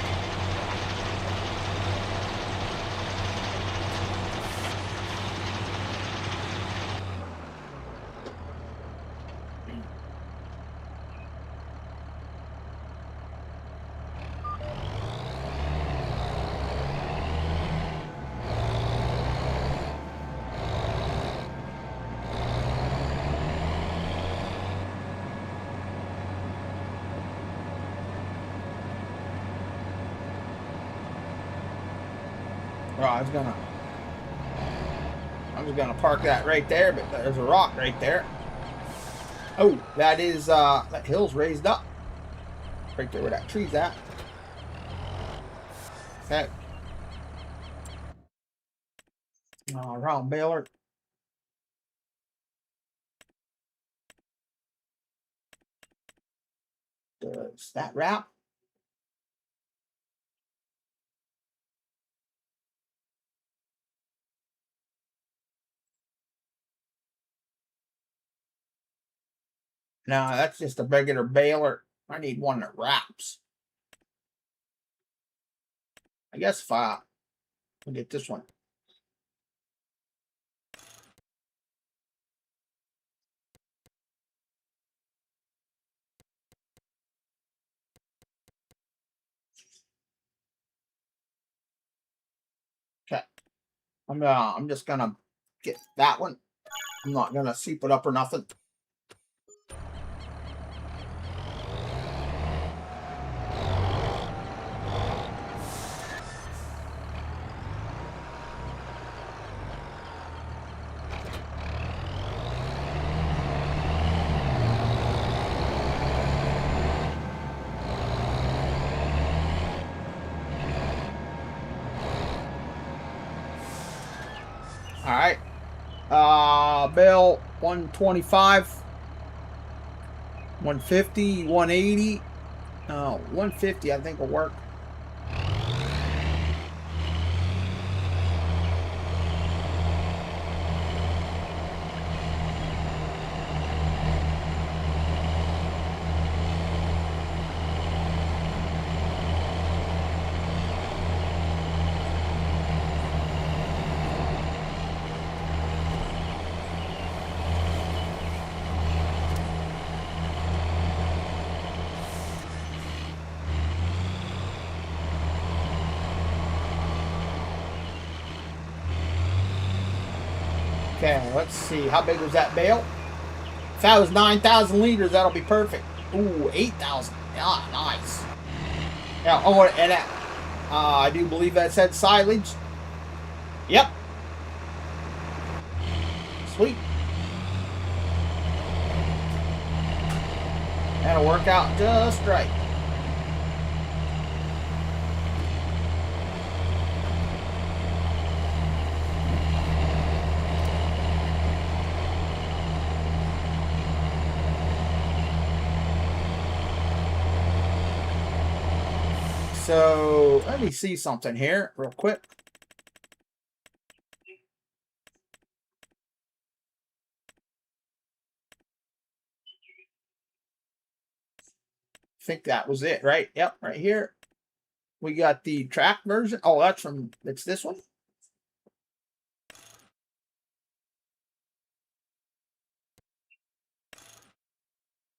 Oh, I was gonna park that right there, but there's a rock right there. Oh, that is that hill's raised up. Right there where that tree's at. Okay. Round baler. Does that wrap? No, that's just a regular baler. I need one that wraps. I guess if I'll get this one. Okay. I'm just gonna get that one. I'm not gonna seep it up or nothing. All right. Bale 125, 150, 180. 150 I think will work. Okay, let's see. How big was that bale? If that was 9,000 liters, that'll be perfect. Ooh, 8,000. Ah, nice. Yeah, oh, and I do believe that said silage. Yep. Sweet. That'll work out just right. So let me see something here real quick. I think that was it, right? Yep, right here. We got the track version. Oh, it's this one.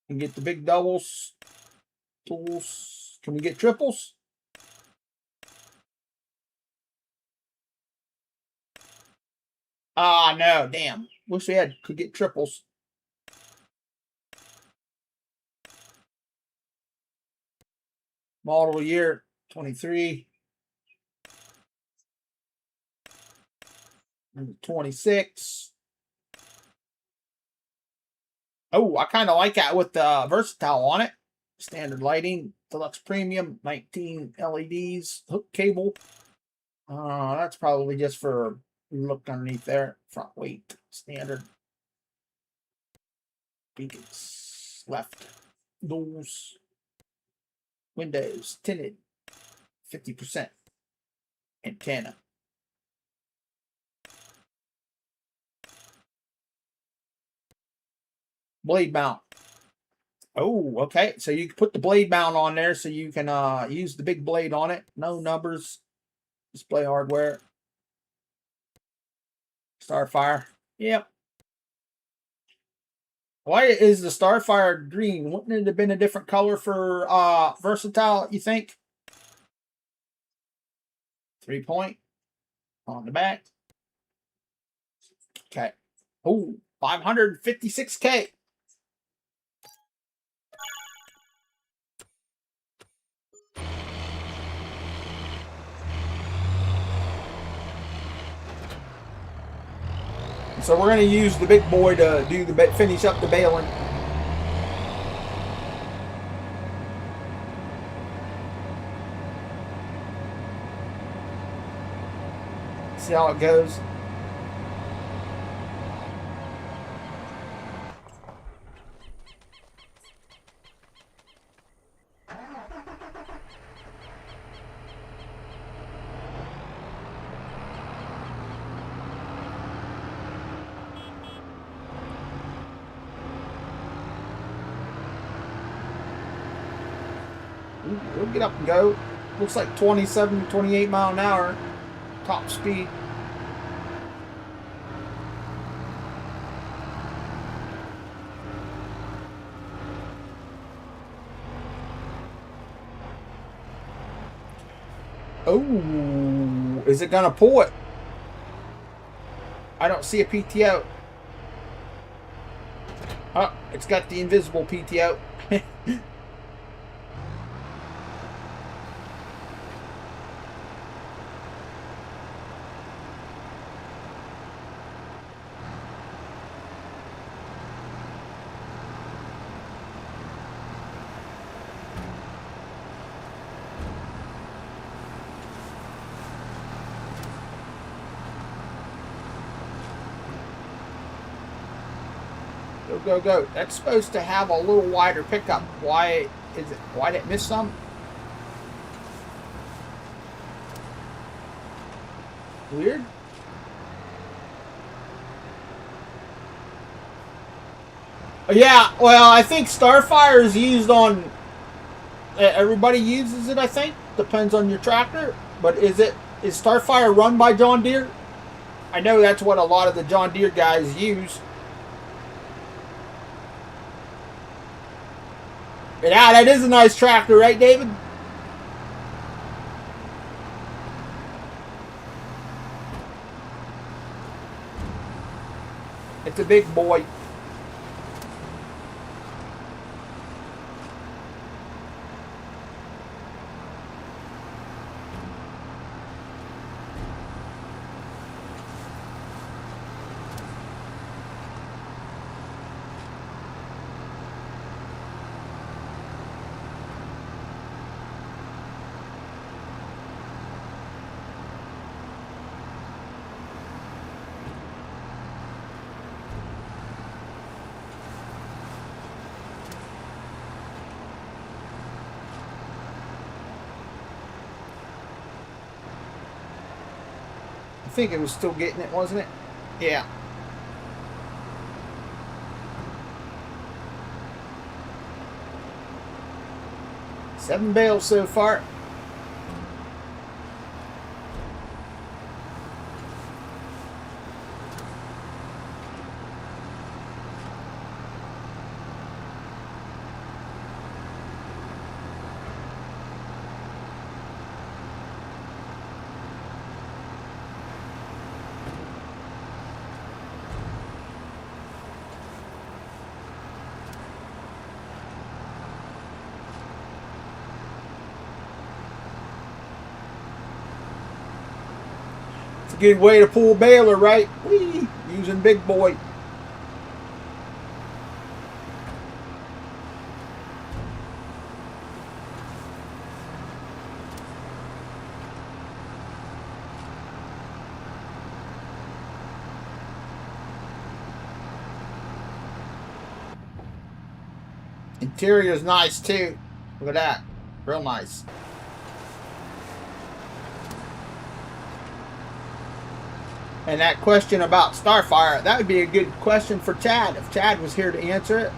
You can get the big doubles, tools. Can we get triples? Ah, no, damn. Wish we could get triples. Model year 23. 26. Oh, I kind of like that with the versatile on it. Standard lighting, deluxe premium, 19 LEDs, hook cable. That's probably just for look underneath there. Front weight, standard. Beacons left. Doors. Windows tinted. 50%. Antenna. Blade mount. Oh, okay. So you can put the blade mount on there so you can use the big blade on it. No numbers. Display hardware. Starfire. Yep. Why is the Starfire green? Wouldn't it have been a different color for versatile, you think? 3-point on the back. Okay. Oh, 556K. So we're going to use the big boy to do the finish up the baling. See how it goes. We'll get up and go. Looks like 27, 28 mile an hour. Top speed. Oh, is it going to pull it? I don't see a PTO. Oh, it's got the invisible PTO. Go, go, go. That's supposed to have a little wider pickup. Why is it? Why did it miss some? Weird. Yeah, well, I think Starfire is used on... Everybody uses it, I think. Depends on your tractor. But is Starfire run by John Deere? I know that's what a lot of the John Deere guys use. Yeah, that is a nice tractor, right, David? It's a big boy. I think it was still getting it, wasn't it? Yeah. Seven bales so far. Good way to pull baler, right? Whee! Using big boy. Interior is nice too. Look at that. Real nice. And that question about Starfire, that would be a good question for Chad, if Chad was here to answer it.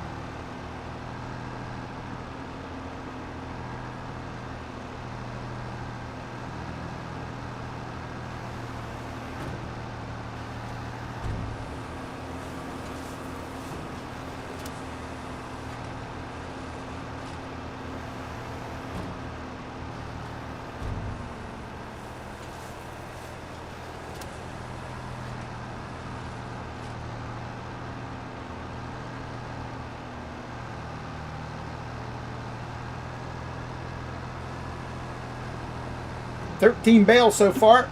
$13 bales so far.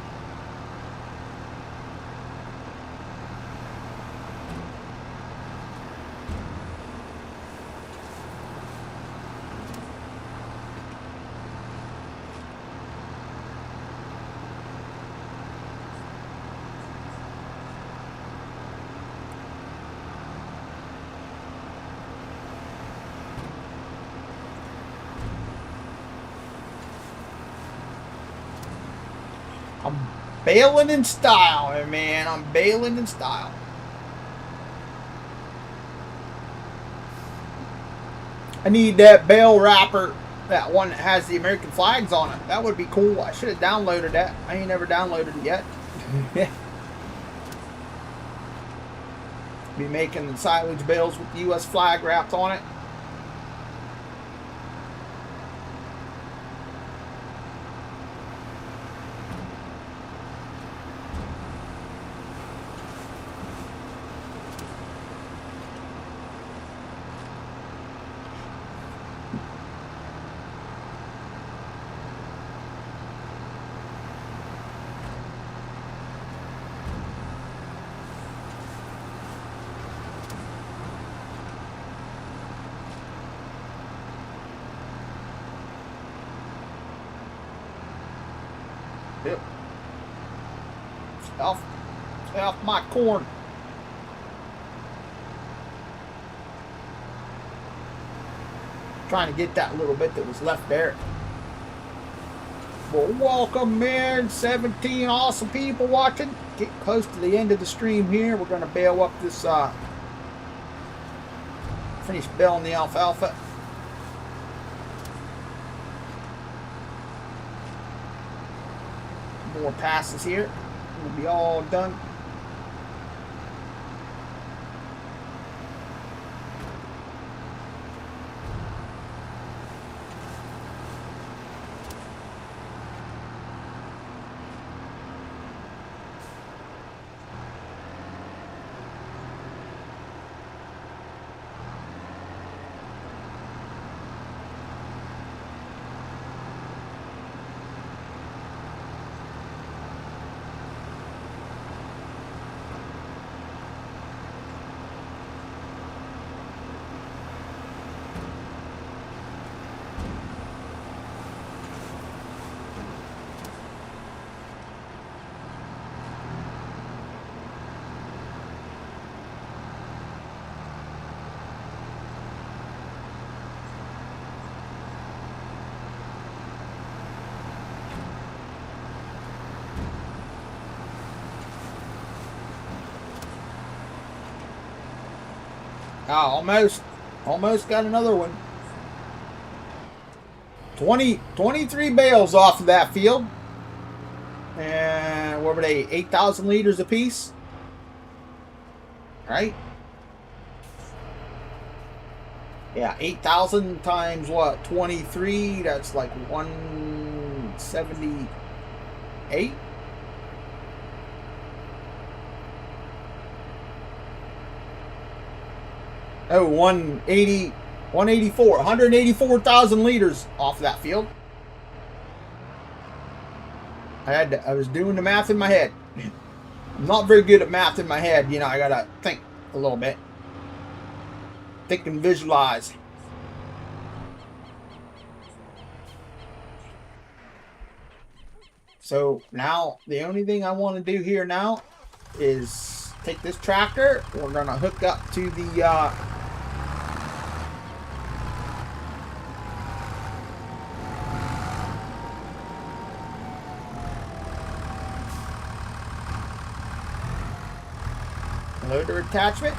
I'm bailing in style, man. I'm bailing in style. I need that bale wrapper, that one that has the American flags on it. That would be cool. I should have downloaded that. I ain't never downloaded it yet. Be making the silage bales with the U.S. flag wrapped on it. Yep. Off my corn. Trying to get that little bit that was left there. Well, welcome, man. 17 awesome people watching. Get close to the end of the stream here. We're going to bale up this, finish baling the alfalfa. More passes here. We'll be all done. Almost got another one. 23 bales off of that field. And what were they? 8,000 liters apiece. Right? Yeah, 8,000 times what? 23. That's like 178. Oh, 184,000 liters off that field. I was doing the math in my head. I'm not very good at math in my head. You know, I gotta think a little bit. Think and visualize. So now the only thing I want to do here now is take this tractor. We're gonna hook up to the Loader attachment.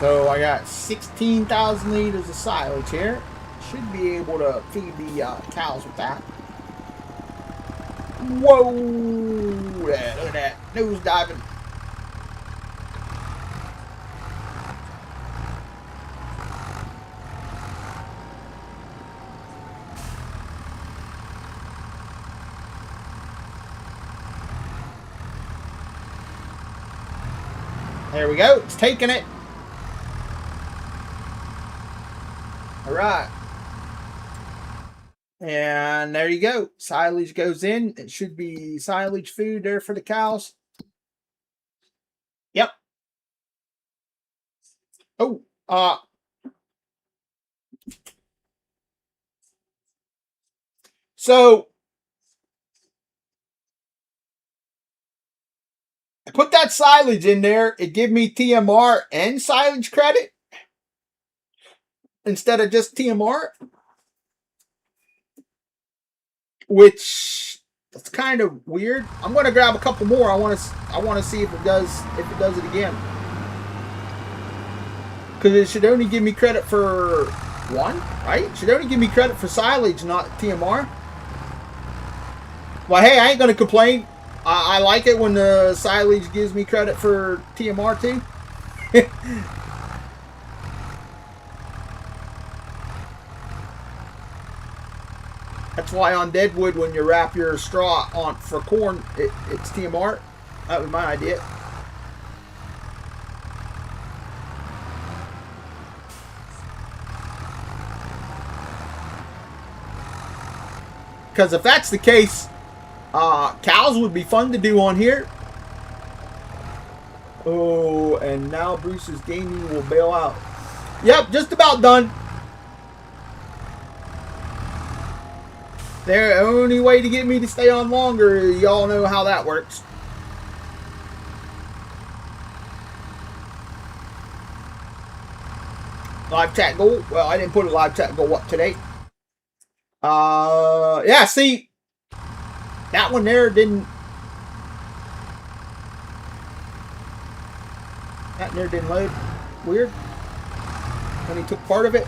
So I got 16,000 liters of silage here. Should be able to feed the cows with that. Whoa! Look at that. Nose diving. There we go. It's taking it. All right. And there you go. Silage goes in. It should be silage food there for the cows. Yep. Oh, so I put that silage in there. It gave me TMR and silage credit instead of just TMR, which that's kind of weird. I'm going to grab a couple more. I want to see if it does it again, because it should only give me credit for one, right? It should only give me credit for silage, not TMR. Well, hey, I ain't going to complain. I like it when the silage gives me credit for TMR too. That's why on Deadwood, when you wrap your straw on for corn, it's TMR. That was my idea. Because if that's the case, cows would be fun to do on here. Oh, and now Bruce's Gaming will bail out. Yep, just about done. The only way to get me to stay on longer, y'all know how that works. Live chat goal. Well, I didn't put a live chat goal up today. Yeah, see, that one there didn't. That there didn't load. Weird. When he took part of it.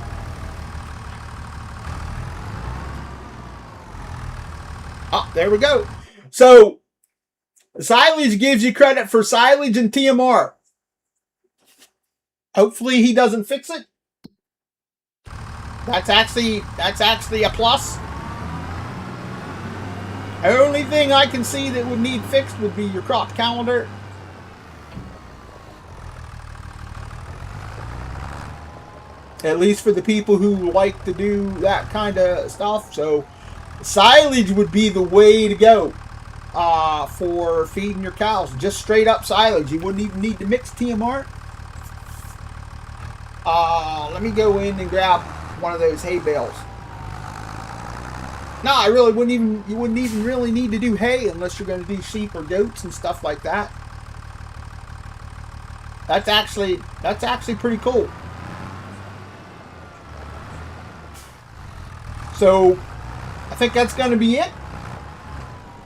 Oh, there we go. So, silage gives you credit for silage and TMR. Hopefully he doesn't fix it. That's actually a plus. The only thing I can see that would need fixed would be your crop calendar. At least for the people who like to do that kind of stuff. So silage would be the way to go for feeding your cows. Just straight up silage. You wouldn't even need to mix TMR. Let me go in and grab one of those hay bales. No, I really wouldn't even. You wouldn't even really need to do hay unless you're going to do sheep or goats and stuff like that. That's actually pretty cool. So, I think that's going to be it.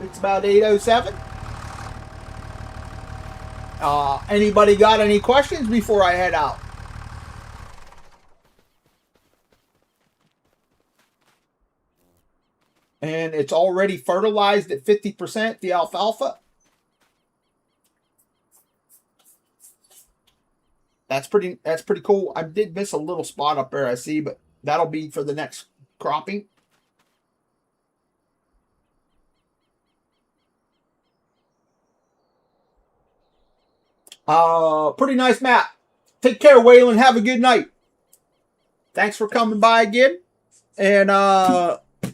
It's about 8:07. Anybody got any questions before I head out? And it's already fertilized at 50%, the alfalfa. That's pretty cool. I did miss a little spot up there, I see, but that'll be for the next cropping. Pretty nice map. Take care, Waylon. Have a good night. Thanks for coming by again. And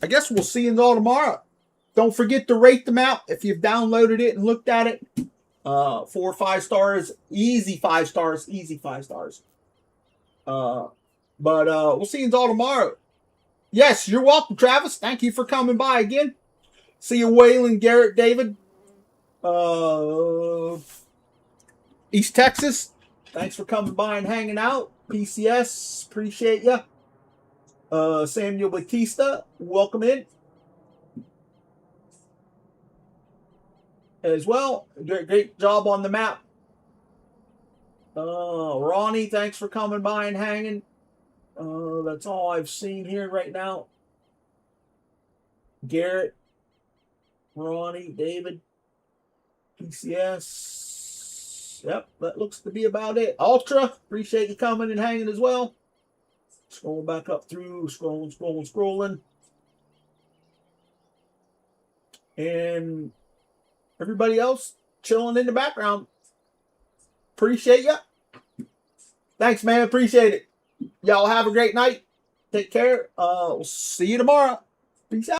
I guess we'll see you all tomorrow. Don't forget to rate them out if you've downloaded it and looked at it. 4 or 5 stars, easy 5 stars, easy 5 stars. But we'll see you all tomorrow. Yes, you're welcome, Travis. Thank you for coming by again. See you, Waylon, Garrett, David. East Texas. Thanks for coming by and hanging out. PCS, appreciate ya. Samuel Batista, welcome in. As well. Great job on the map. Ronnie, thanks for coming by and hanging. That's all I've seen here right now. Garrett, Ronnie, David, PCS. Yep, that looks to be about it. Ultra, appreciate you coming and hanging as well. Scrolling back up through, scrolling. And everybody else chilling in the background. Appreciate ya. Thanks, man. Appreciate it. Y'all have a great night. Take care. We'll see you tomorrow. Peace out.